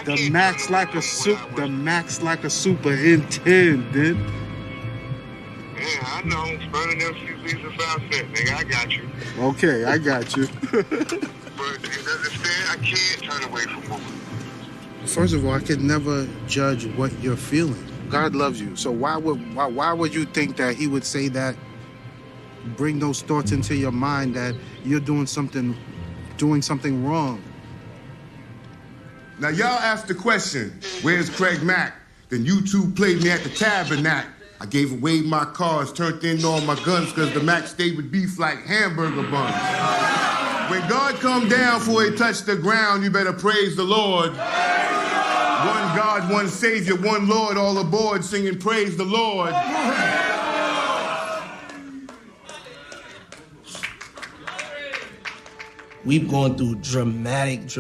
The Max like a superintendent. Yeah, I know. Burning them few pieces of outfit, nigga. I got you. Okay, I got you. But you understand, I can't turn away from women. First of all, I could never judge what you're feeling. God loves you, so why would you think that he would say that? Bring those thoughts into your mind that you're doing something wrong. Now y'all asked the question, where's Craig Mack? Then you two played me at the tabernacle. I gave away my cars, turned in all my guns, cause the Mac stayed with beef like hamburger buns. When God come down for it touch the ground, you better praise the Lord. One God, one Savior, one Lord, all aboard singing praise the Lord. We've gone through dramatic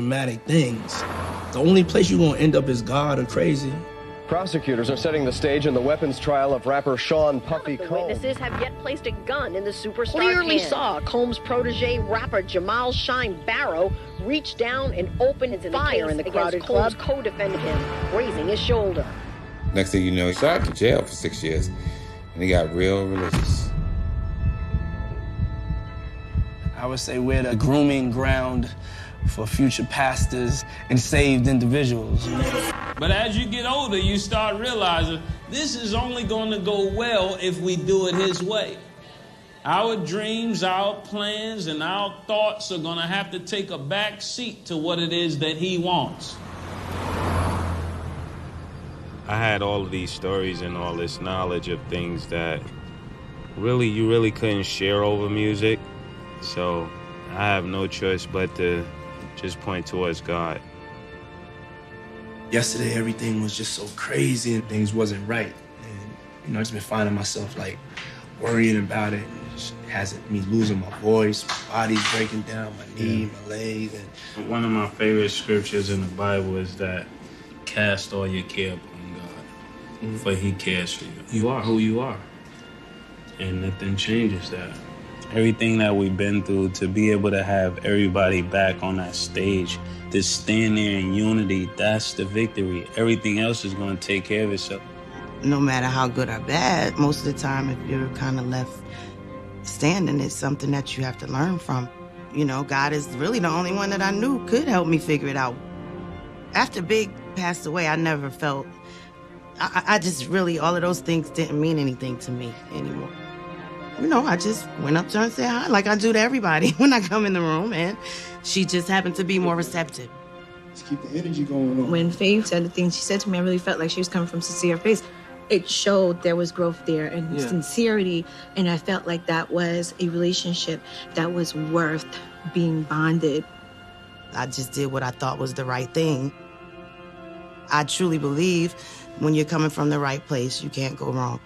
things. The only place you're gonna end up is God or crazy. Prosecutors are setting the stage in the weapons trial of rapper Sean Puffy Combs. Witnesses have yet placed a gun in the superstar's Clearly hand. saw Combs' protege rapper Jamal Shine Barrow reach down and open fire in the crowded club. Combs' co-defended him, grazing his shoulder. Next thing you know, he shot to jail for 6 years, and he got real religious. I would say we're the grooming ground for future pastors and saved individuals. But as you get older, you start realizing this is only going to go well if we do it his way. Our dreams, our plans, and our thoughts are gonna have to take a back seat to what it is that he wants. I had all of these stories and all this knowledge of things that you really couldn't share over music. So I have no choice but to just point towards God. Yesterday, everything was just so crazy and things wasn't right. And, I just been finding myself like worrying about it. It just has me losing my voice, my body's breaking down, my knee, my legs. And one of my favorite scriptures in the Bible is that cast all your care upon God, for he cares for you. You are who you are. And nothing changes that. Everything that we've been through, to be able to have everybody back on that stage, to stand there in unity, that's the victory. Everything else is going to take care of itself. No matter how good or bad, most of the time, if you're kind of left standing, it's something that you have to learn from. God is really the only one that I knew could help me figure it out. After Big passed away, I never felt, I just really, all of those things didn't mean anything to me anymore. I just went up to her and said hi, like I do to everybody when I come in the room, and she just happened to be more receptive. Let's keep the energy going on. When Faye said the things she said to me, I really felt like she was coming from sincere place. It showed there was growth there and sincerity, and I felt like that was a relationship that was worth being bonded. I just did what I thought was the right thing. I truly believe when you're coming from the right place, you can't go wrong.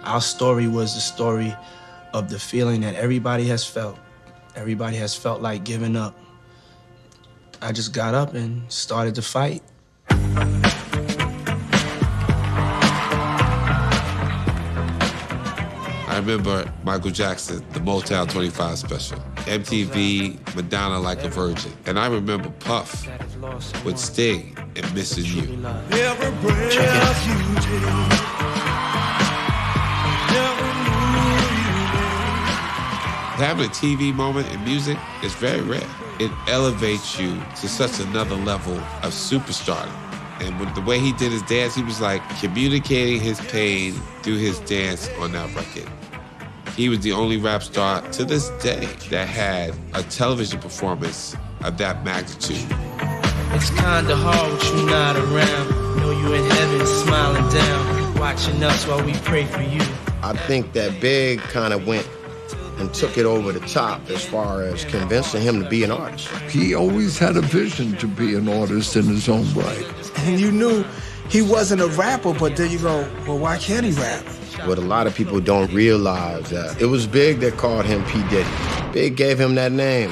Our story was the story of the feeling that everybody has felt. Everybody has felt like giving up. I just got up and started to fight. I remember Michael Jackson, the Motown 25 special, MTV, Madonna Like a Virgin. And I remember Puff with Sting and Missing You. Having a TV moment in music is very rare. It elevates you to such another level of superstardom. And with the way he did his dance, he was like communicating his pain through his dance on that record. He was the only rap star to this day that had a television performance of that magnitude. It's kinda hard with you not around. Know you in heaven smiling down, watching us while we pray for you. I think that Big kind of went and took it over the top as far as convincing him to be an artist. He always had a vision to be an artist in his own right. And you knew he wasn't a rapper, but then you go, well, why can't he rap? What a lot of people don't realize that it was Big that called him P. Diddy. Big gave him that name.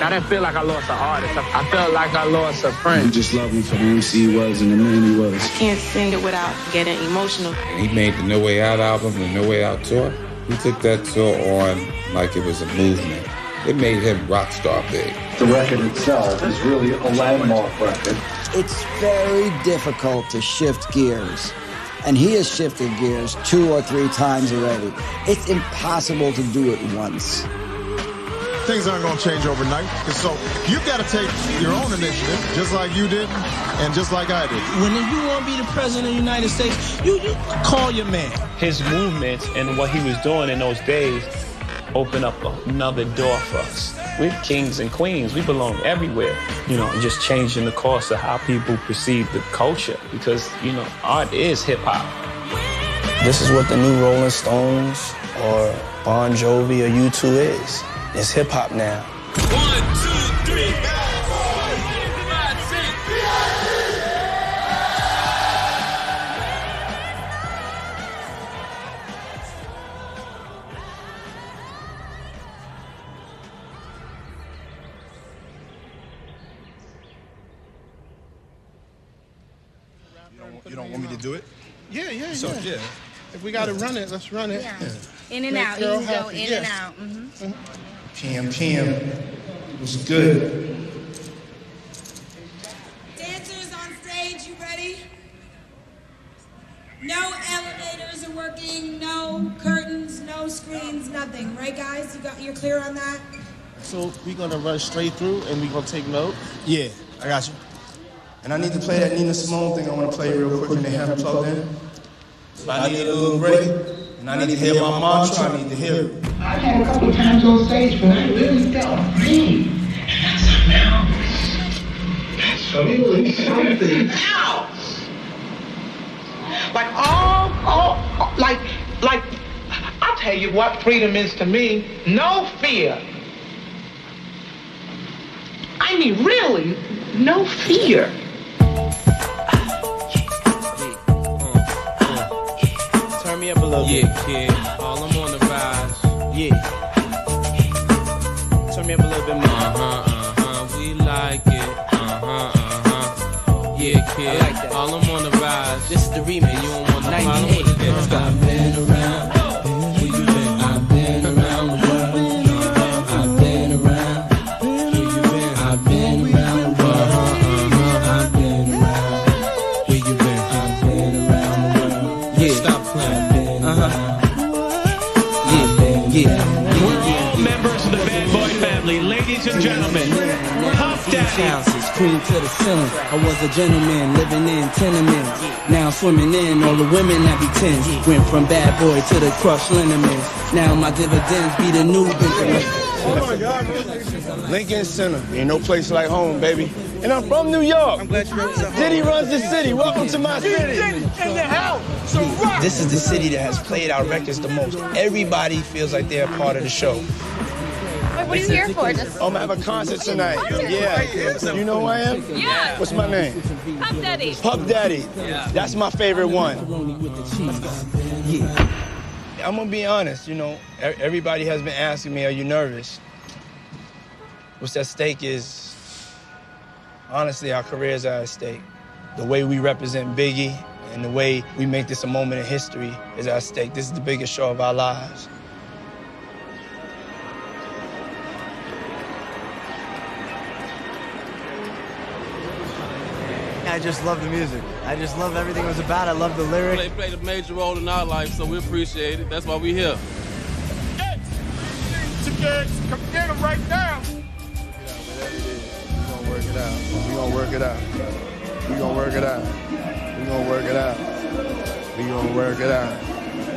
I didn't feel like I lost an artist. I felt like I lost a friend. We just love him for the MC he was and the man he was. I can't sing it without getting emotional. He made the No Way Out album, the No Way Out tour. He took that tour on like it was a movement. It made him rock star big. The record itself is really a landmark record. It's very difficult to shift gears. And he has shifted gears 2 or 3 times already. It's impossible to do it once. Things aren't going to change overnight. So you've got to take your own initiative, just like you did and just like I did. When you want to be the president of the United States, you call your man. His movement and what he was doing in those days opened up another door for us. We're kings and queens. We belong everywhere. And just changing the course of how people perceive the culture, because, art is hip-hop. This is what the new Rolling Stones or Bon Jovi or U2 is. It's hip-hop now. 1, 2, 3, 4, 5, 6. You don't want me to do it? Yeah. If we got to run it, let's run it. Yeah. In and out. You can go in and out. Mm-hmm. PM. It was good. Dancers on stage, you ready? No elevators are working, no curtains, no screens, nothing. Right, guys? You're clear on that? So we're going to run straight through and we're going to take note? Yeah, I got you. And I need to play that Nina Simone thing. I want to play it real quick and they have it plugged in. So I need a little break, and I need to hear my mantra. I need to hear it. I've had a couple of times on stage, but I really felt free. And that's something else. That's really something else. Like like, I'll tell you what freedom is to me. No fear. I mean, really, no fear. Turn me up a little bit. Yeah, kid. All I'm on the rise. Yeah. Turn me up a little bit more. We like it. Yeah, kid. I like that. All I'm on the rise. This is the remix. You don't want to follow with it. I've been around. Where you been? I've been around the world. I've been around. Where you been? I've been around the world. I've been around. Where you been? I've been around the world. Yeah. Stop playing. Yeah. We're all members of the Bad Boy family, ladies and gentlemen. Puff Daddy. Houses, cream to the ceiling. I was a gentleman living in tenements. Now swimming in all the women that be tens. Went from bad boy to the crushed liniments. Now my dividends be the new Benjamin. Oh my God, Lincoln Center. Ain't no place like home, baby. And I'm from New York. I'm glad you represent. Diddy runs the city. Welcome to my city. In the house. So rock. This is the city that has played our records the most. Everybody feels like they're a part of the show. Wait, what are you here for? Just I'm gonna have a concert tonight. Yeah. You know who I am? Yeah. What's my name? Puff Daddy. Puff Daddy. That's my favorite one. I'm gonna be honest, everybody has been asking me, are you nervous? What's at stake is, honestly, our careers are at stake. The way we represent Biggie and the way we make this a moment in history is at stake. This is the biggest show of our lives. I just love the music. I just love everything it was about. I love the lyrics. They played a major role in our life, so we appreciate it. That's why we're here. Come get him right now. We're gonna work it out. We're gonna work it out. We're gonna work it out. We're gonna work it out. We're gonna work it out.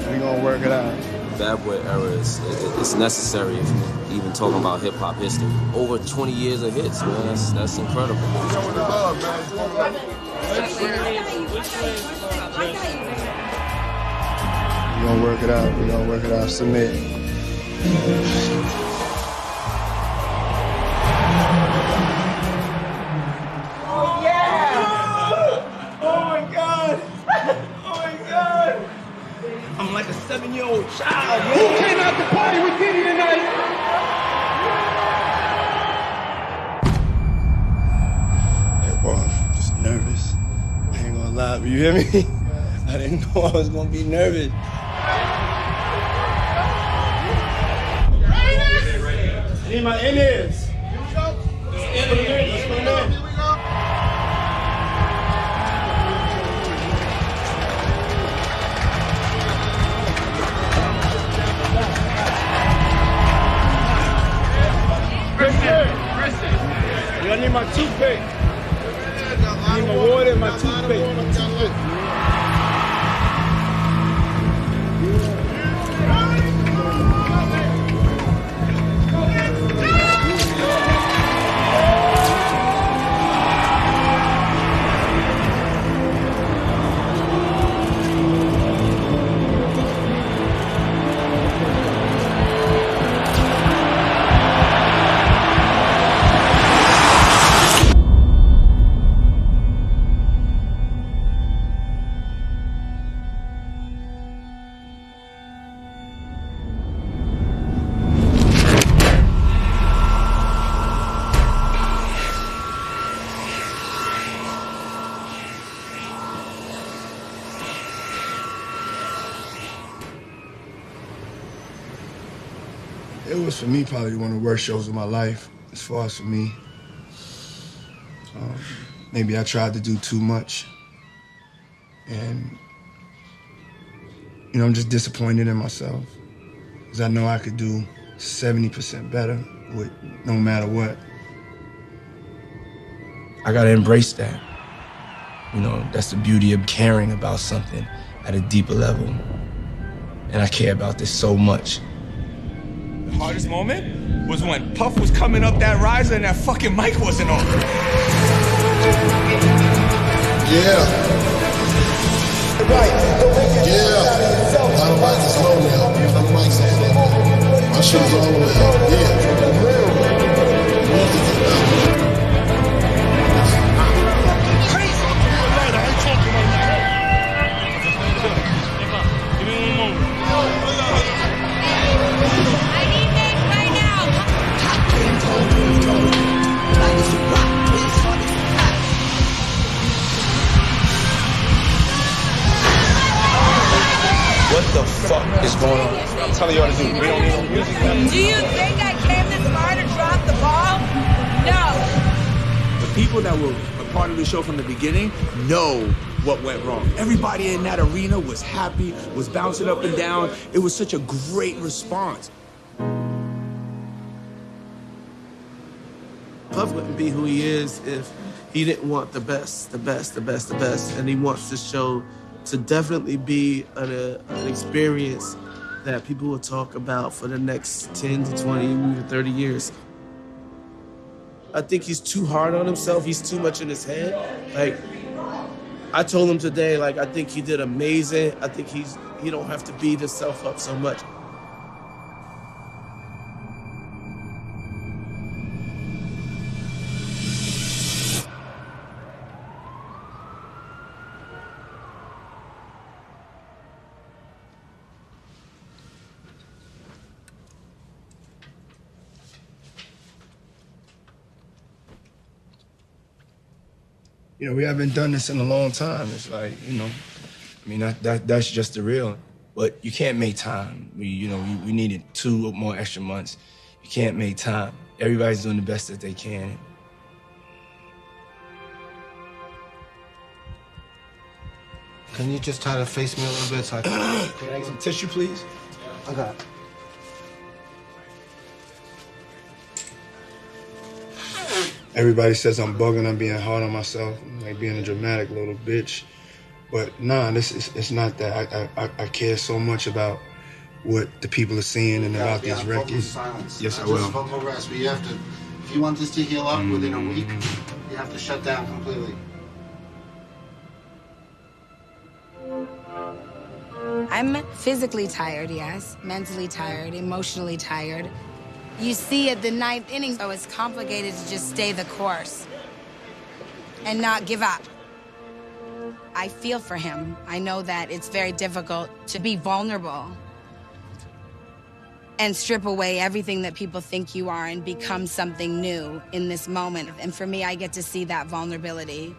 We're gonna work it out. Bad Boy era it's necessary if you're even talking about hip hop history. Over 20 years of hits, man. That's incredible. Showing the love, man. We're gonna work it out. We're gonna work it out. Submit. Oh, yeah. Oh my God. Oh my God. I'm like a 7-year-old child, man. Who came out to party with Diddy tonight? Hey, boy, I'm just nervous. I ain't gonna lie, but you hear me? I didn't know I was gonna be nervous. I need my in-ears. Here we go. Let's go. Kristen. I need my toothpick. I need my water and my toothpick. It was, for me, probably one of the worst shows of my life, as far as for me. Maybe I tried to do too much. And, I'm just disappointed in myself. Because I know I could do 70% better with no matter what. I gotta embrace that. You know, that's the beauty of caring about something at a deeper level. And I care about this so much. The hardest moment was when Puff was coming up that riser and that fucking mic wasn't on. Yeah. Yeah. Not a mic is low now. Not a mic's on now. My shit is all the way up. Yeah. What the fuck is going on? I'm telling you all to do. We don't need no music. Do you think I came this far to drop the ball? No. The people that were a part of the show from the beginning know what went wrong. Everybody in that arena was happy, was bouncing up and down. It was such a great response. Puff wouldn't be who he is if he didn't want the best, and he wants the show to definitely be an experience that people will talk about for the next 10 to 20, even 30 years. I think he's too hard on himself. He's too much in his head. Like, I told him today, like, I think he did amazing. I think he don't have to beat himself up so much. You know, we haven't done this in a long time. It's like, you know, I mean, that's just the real. But you can't make time. We needed 2 more extra months. You can't make time. Everybody's doing the best that they can. Can you just try to face me a little bit so I can... Can I get some tissue, please? I got it. Everybody says I'm bugging, I'm being hard on myself, like being a dramatic little bitch. But nah, it's not that. I care so much about what the people are seeing and about these records. Silence. Yes, I Just will. vocal rest. But you have to, if you want this to heal up within a week, you have to shut down completely. I'm physically tired, yes. Mentally tired, emotionally tired. You see at the 9th inning, so it's complicated to just stay the course and not give up. I feel for him. I know that it's very difficult to be vulnerable and strip away everything that people think you are and become something new in this moment. And for me, I get to see that vulnerability.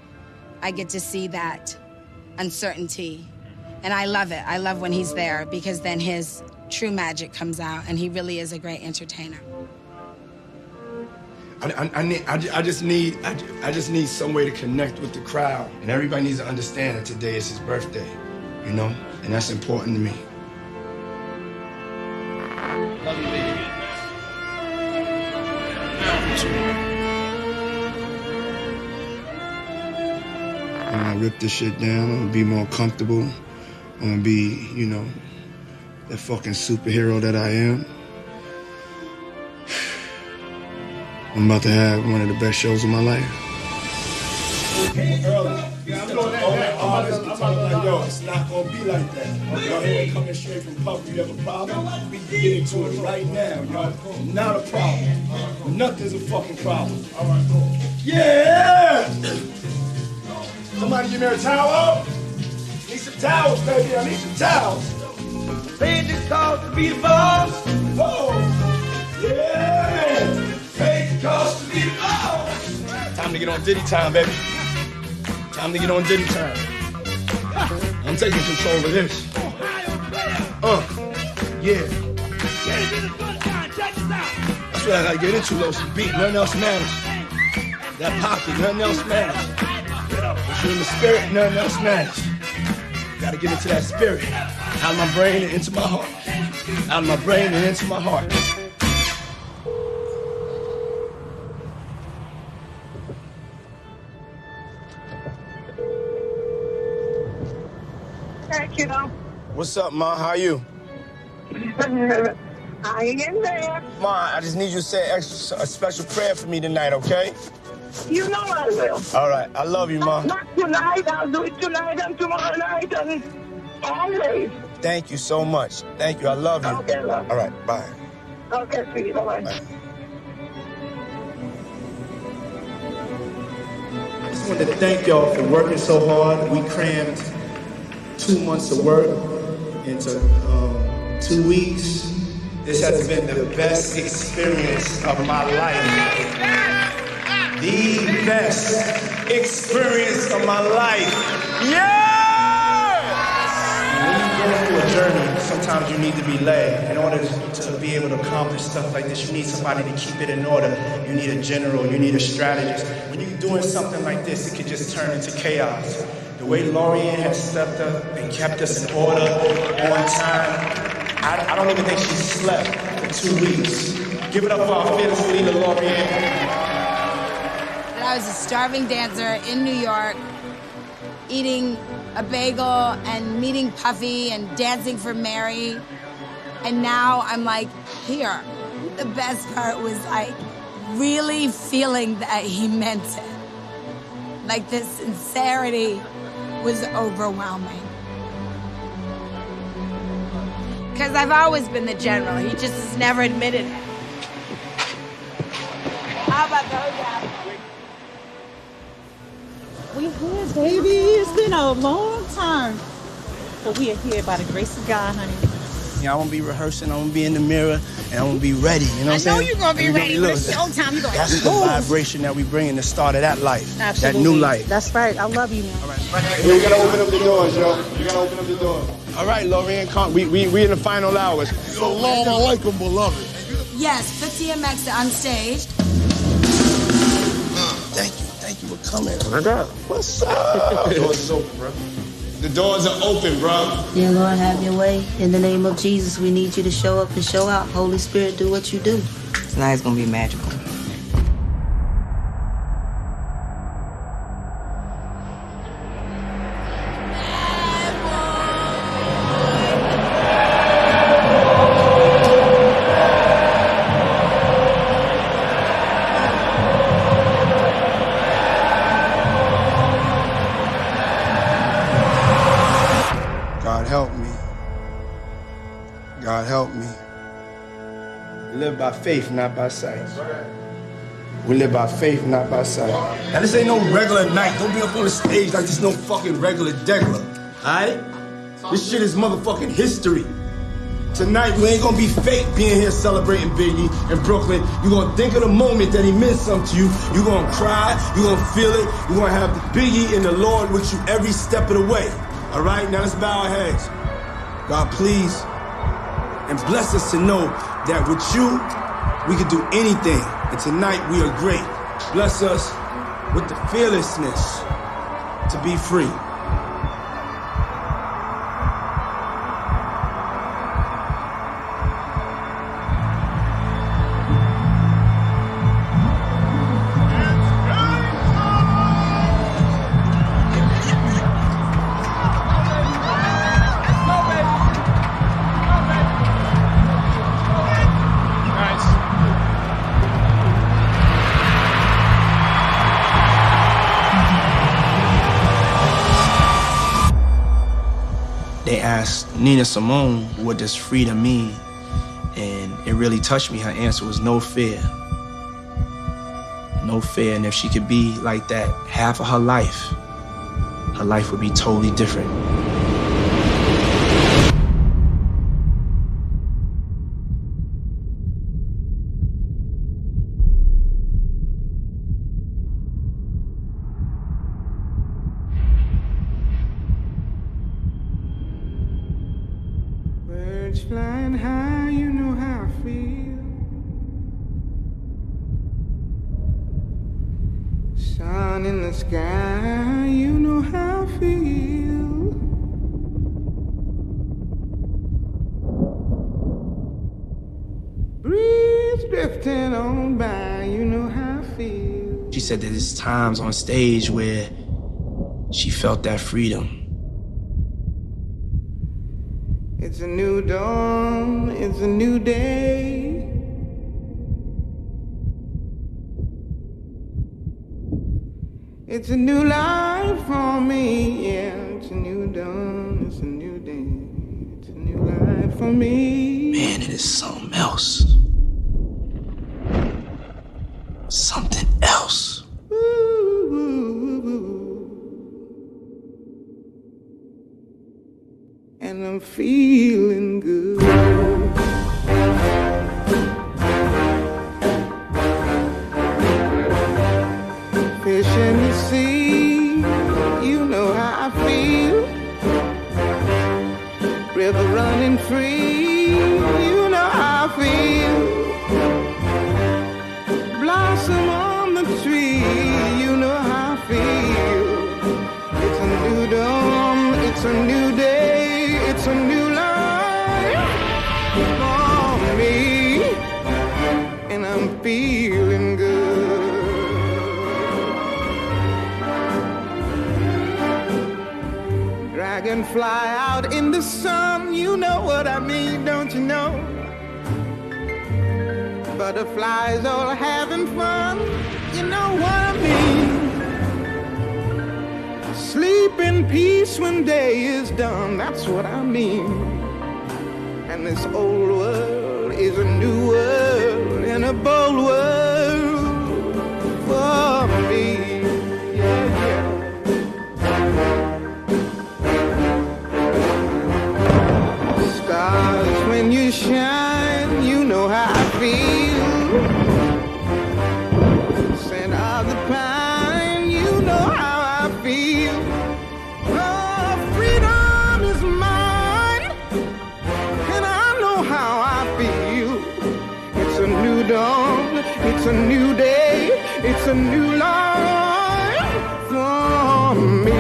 I get to see that uncertainty. And I love it. I love when he's there because then his true magic comes out and he really is a great entertainer. I just need some way to connect with the crowd. And everybody needs to understand that today is his birthday, you know? And that's important to me. Love you, baby. I'm gonna rip this shit down. I'm gonna be more comfortable. I'm gonna be, you know, that fucking superhero that I am. I'm about to have one of the best shows of my life. Yo, it's not gonna be like that. Y'all here coming straight from Puff. You have a problem? We can get into it right now, y'all. Not a problem. Nothing's a fucking problem. All right, cool. Yeah! Somebody give me a towel. Need some towels, baby. I need some towels. Paid the cost to be the boss. Oh, yeah! Paid the cost to be the boss. Time to get on Diddy time, baby. Time to get on Diddy time. I'm taking control of this. Yeah. That's what I gotta get into, though. Some beat, nothing else matters. That pocket, nothing else matters. If you're in the spirit, nothing else matters. Gotta get into that spirit. Out of my brain and into my heart. Out of my brain and into my heart. kiddo. What's up, Ma? How you? I ain't in there. Ma, I just need you to say a special prayer for me tonight, okay? You know I will. All right. I love you, Ma. Not tonight. I'll do it tonight and tomorrow night and always. Thank you so much. Thank you. I love you. Okay, love. All right. Bye. Okay, sweetie. Bye-bye. Bye. I just wanted to thank y'all for working so hard. We crammed 2 months of work into 2 weeks. This has been the best experience of my life. The best experience of my life. Yeah! When you go through a journey, sometimes you need to be led. In order to be able to accomplish stuff like this, you need somebody to keep it in order. You need a general, you need a strategist. When you're doing something like this, it can just turn into chaos. The way Lorianne has stepped up and kept us in order on time, I don't even think she slept for 2 weeks. Give it up for our fearless leader, Lorianne. I was a starving dancer in New York, eating a bagel and meeting Puffy and dancing for Mary. And now I'm like, here. The best part was like really feeling that he meant it. Like the sincerity was overwhelming. Because I've always been the general. He just has never admitted it. How about those apples? We here, baby. It's been a long time. But we are here by the grace of God, honey. Yeah, I'm gonna be rehearsing, I'm gonna be in the mirror, and I'm gonna be ready, you know what I'm saying? I know you're gonna be ready, but it's showtime. You're gonna That's the vibration that we bring in the start of that life. Absolutely. That new life. That's right. I love you, man. All right. Yeah, we gotta open up the doors, yo. We gotta open up the doors. All right, Lorianne, we in the final hours. Salam alaikum, beloved. Yes, put DMX on stage. Thank you for coming. What's up? The doors is open, bro. The doors are open, bro. Dear Lord, have your way. In the name of Jesus, we need you to show up and show out. Holy Spirit, do what you do. Tonight's gonna be magical. God help me. God help me. We live by faith, not by sight. We live by faith, not by sight. Now this ain't no regular night. Don't be up on the stage like this no fucking regular degular. Alright? This shit is motherfucking history. Tonight we ain't gonna be fake being here celebrating Biggie in Brooklyn. You gonna think of the moment that he meant something to you. You gonna cry, you gonna feel it. You gonna have Biggie and the Lord with you every step of the way. Alright, now let's bow our heads. God, please, and bless us to know that with you, we can do anything. And tonight we are great. Bless us with the fearlessness to be free. They asked Nina Simone, what does freedom mean? And it really touched me. Her answer was no fear. No fear. And if she could be like that half of her life would be totally different. Birds flying high, you know how I feel. Sun in the sky, you know how I feel. Breeze drifting on by, you know how I feel. She said that there's times on stage where she felt that freedom. It's a new dawn, it's a new day. It's a new life for me, yeah. It's a new dawn, it's a new day. It's a new life for me. Man, it is something else. Something else. And I'm feeling good. Fish in the sea, you know how I feel. River running free, you know how I feel. Blossom on the tree, you know how I feel. It's a new dawn, it's a new day, it's a new life for me. And I'm feeling good. Dragonfly out in the sun, you know what I mean, don't you know? Butterflies all having fun, you know what I mean. Sleep in peace when day is done, that's what I mean. And this old world is a new world and a bold world for me. Yeah, yeah. Stars, when you shine, you know how I feel. Scent of the pine, you know how I feel. Oh, freedom is mine, and I know how I feel. It's a new dawn, it's a new day, it's a new life for me.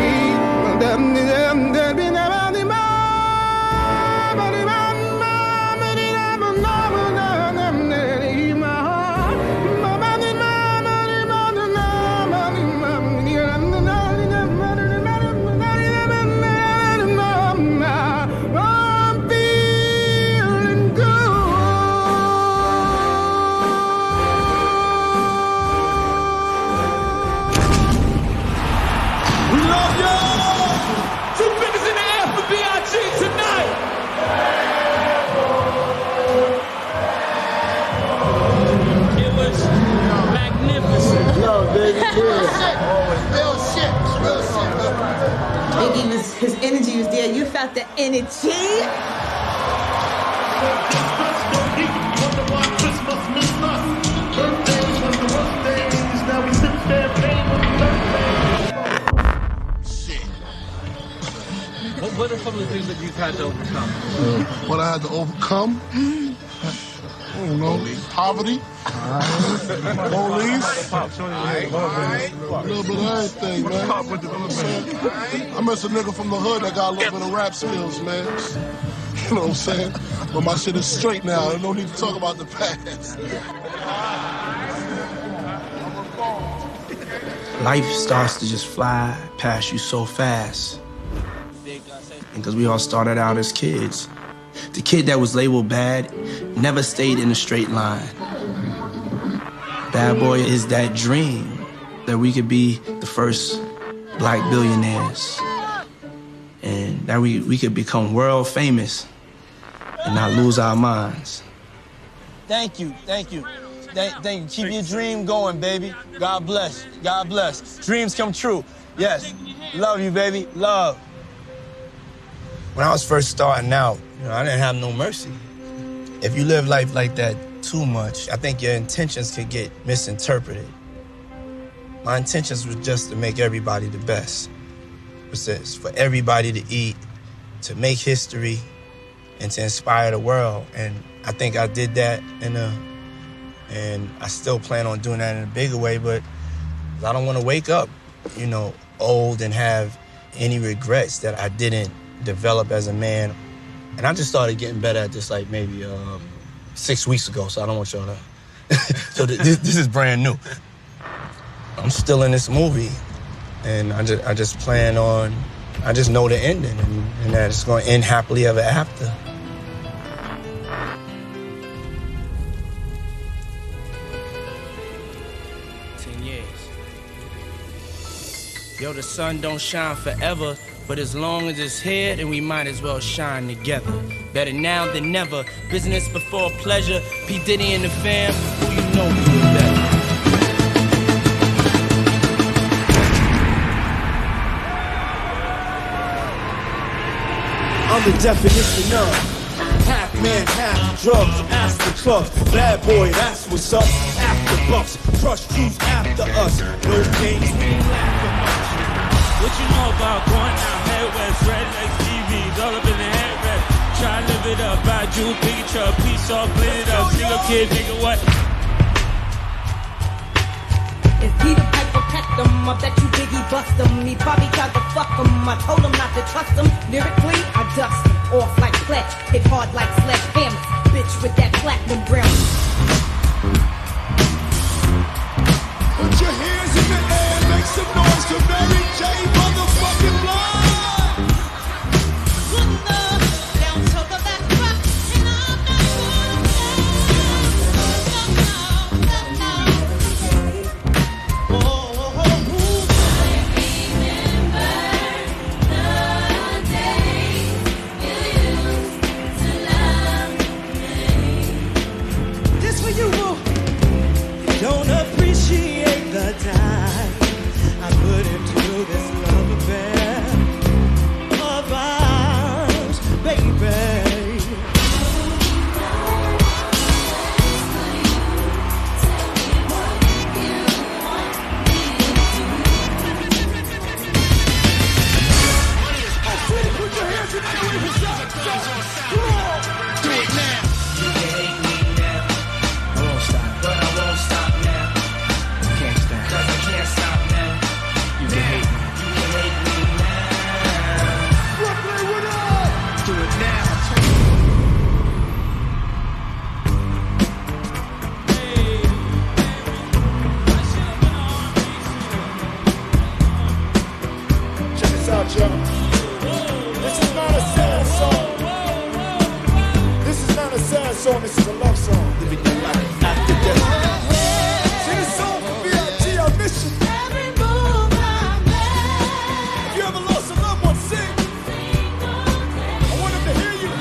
His energy was there. You felt the energy. What are some of the things that you've had to overcome? What I had to overcome? I don't know. Poverty. Police. A little bit of everything, man. I miss a nigga from the hood that got a little bit of rap skills, man. You know what I'm saying? But my shit is straight now. There's no need to talk about the past. Life starts to just fly past you so fast. Because we all started out as kids. The kid that was labeled bad never stayed in a straight line. Bad boy is that dream that we could be the first black billionaires and that we could become world famous and not lose our minds. Thank you, thank you. Thank you. Keep your dream going, baby. God bless. God bless. Dreams come true. Yes. Love you, baby. Love. When I was first starting out, I didn't have no mercy. If you live life like that too much, I think your intentions could get misinterpreted. My intentions was just to make everybody the best. It says for everybody to eat, to make history, and to inspire the world. And I think I did that and I still plan on doing that in a bigger way, but I don't want to wake up, old and have any regrets that I didn't develop as a man. And I just started getting better at this like maybe 6 weeks ago, so I don't want y'all to... So this is brand new. I'm still in this movie, and I just plan on... I just know the ending, and that it's going to end happily ever after. Yo, the sun don't shine forever, but as long as it's here, then we might as well shine together. Better now than never, business before pleasure. P. Diddy and the fam, who you know do it better. I'm the definition of half man, half drugs, after clubs. Bad boy, that's what's up. After bucks, crush juice after us. No games, we ain't laughing much. What you know about going out head west, rednecks, TVs, all up in the headrest. Try to live it up, buy Jew, picture, piece off, clean it up. Single kid, nigga, what? If he the piper pecked him, I bet you Biggie bust him. He probably tried to fuck him. I told him not to trust him. Lyrically, I dust him. Off like flesh, hit hard like sledgehammer. Bitch with that platinum brown. Put your hands in the air, make some noise to Mary J. Motherfucking Blind. Good enough, down to the back rock, and I'm not Don't appreciate the time I put into this love affair of ours, baby. Put your hands in the air. Do it now. You can hate me now. I won't stop, but I won't stop now. You can't stop, cause I can't stop now. You can hate me. You can hate me now. Brooklyn, what up? Do it now. Check this out, y'all. This is not a sad song. This is not a sad song. This is a love song. Living your life after death. Sing this song for VIG. I miss you. Every move I make. If you ever lost a loved one, sing. I want them to hear you.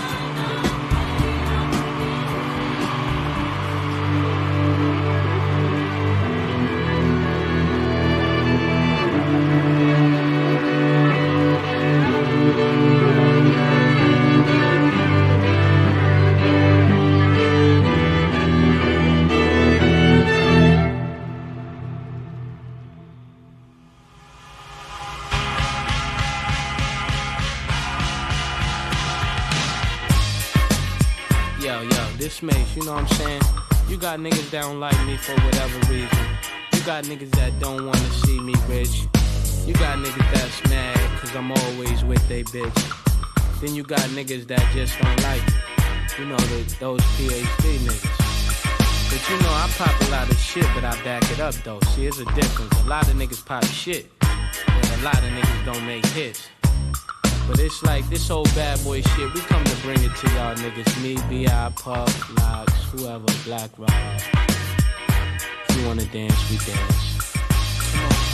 Yo, this Mace, you know what I'm saying? You got niggas that don't like me for whatever reason. You got niggas that don't wanna see me rich. You got niggas that's mad cause I'm always with they bitch. Then you got niggas that just don't like me. You know, those PhD niggas. But you know, I pop a lot of shit, but I back it up though. See, it's a difference. A lot of niggas pop shit, and a lot of niggas don't make hits. But it's like this whole bad boy shit, we come to bring it to y'all niggas. Me, B.I., Puff, Locks, whoever, Black Rob. If you wanna dance, we dance.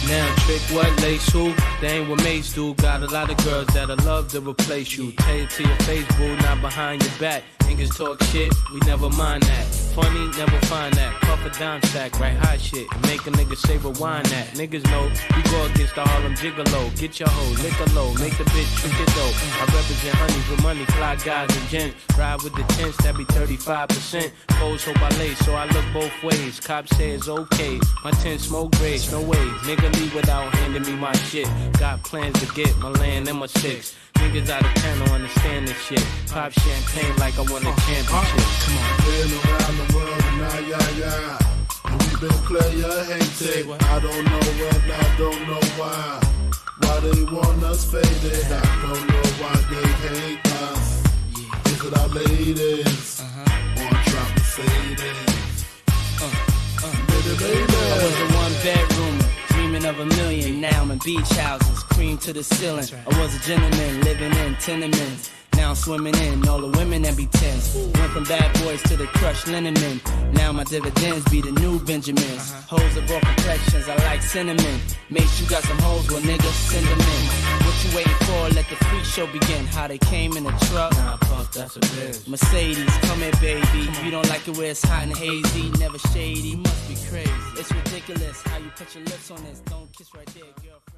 Now, trick what, lace who? They ain't what mates do. Got a lot of girls that'll love to replace you. Tell it to your face, boo, not behind your back. Niggas talk shit, we never mind that. Funny, never find that. Puff a dime sack, write hot shit. And make a nigga say rewind that. Niggas know we go against the Harlem Gigolo. Get your hoe, lick a low, make the bitch trick it though. I represent honeys with money, fly guys and gents. Ride with the tents, that be 35%. Foes hope I lay, so I look both ways. Cops say it's okay, my tent smoke grades, no way. Nigga leave without handing me my shit. Got plans to get my land and my six. Niggas out of town don't understand this shit. Pop champagne like I won a championship. Come on. Been around the world and yeah. And we been player hated. I don't know when, I don't know why. Why they want us faded. I don't know why they hate us. Is it our ladies? Or drop the faded? I was a one bedroomer, dreaming of a million. Now I'm in beach houses, cream to the ceiling. I was a gentleman living in tenements. Now I'm swimming in all the women that be tense. Went from bad boys to the crushed linen men. Now my dividends be the new Benjamins. Hoes of all complexions, I like cinnamon. Mace, you got some hoes, well nigga, send them in. What you waiting for? Let the freak show begin. How they came in a truck. Nah, fuck, that's a bitch. Mercedes, come here, baby. You don't like it where it's hot and hazy, never shady. You must be crazy. It's ridiculous how you put your lips on this. Don't kiss right there, girl.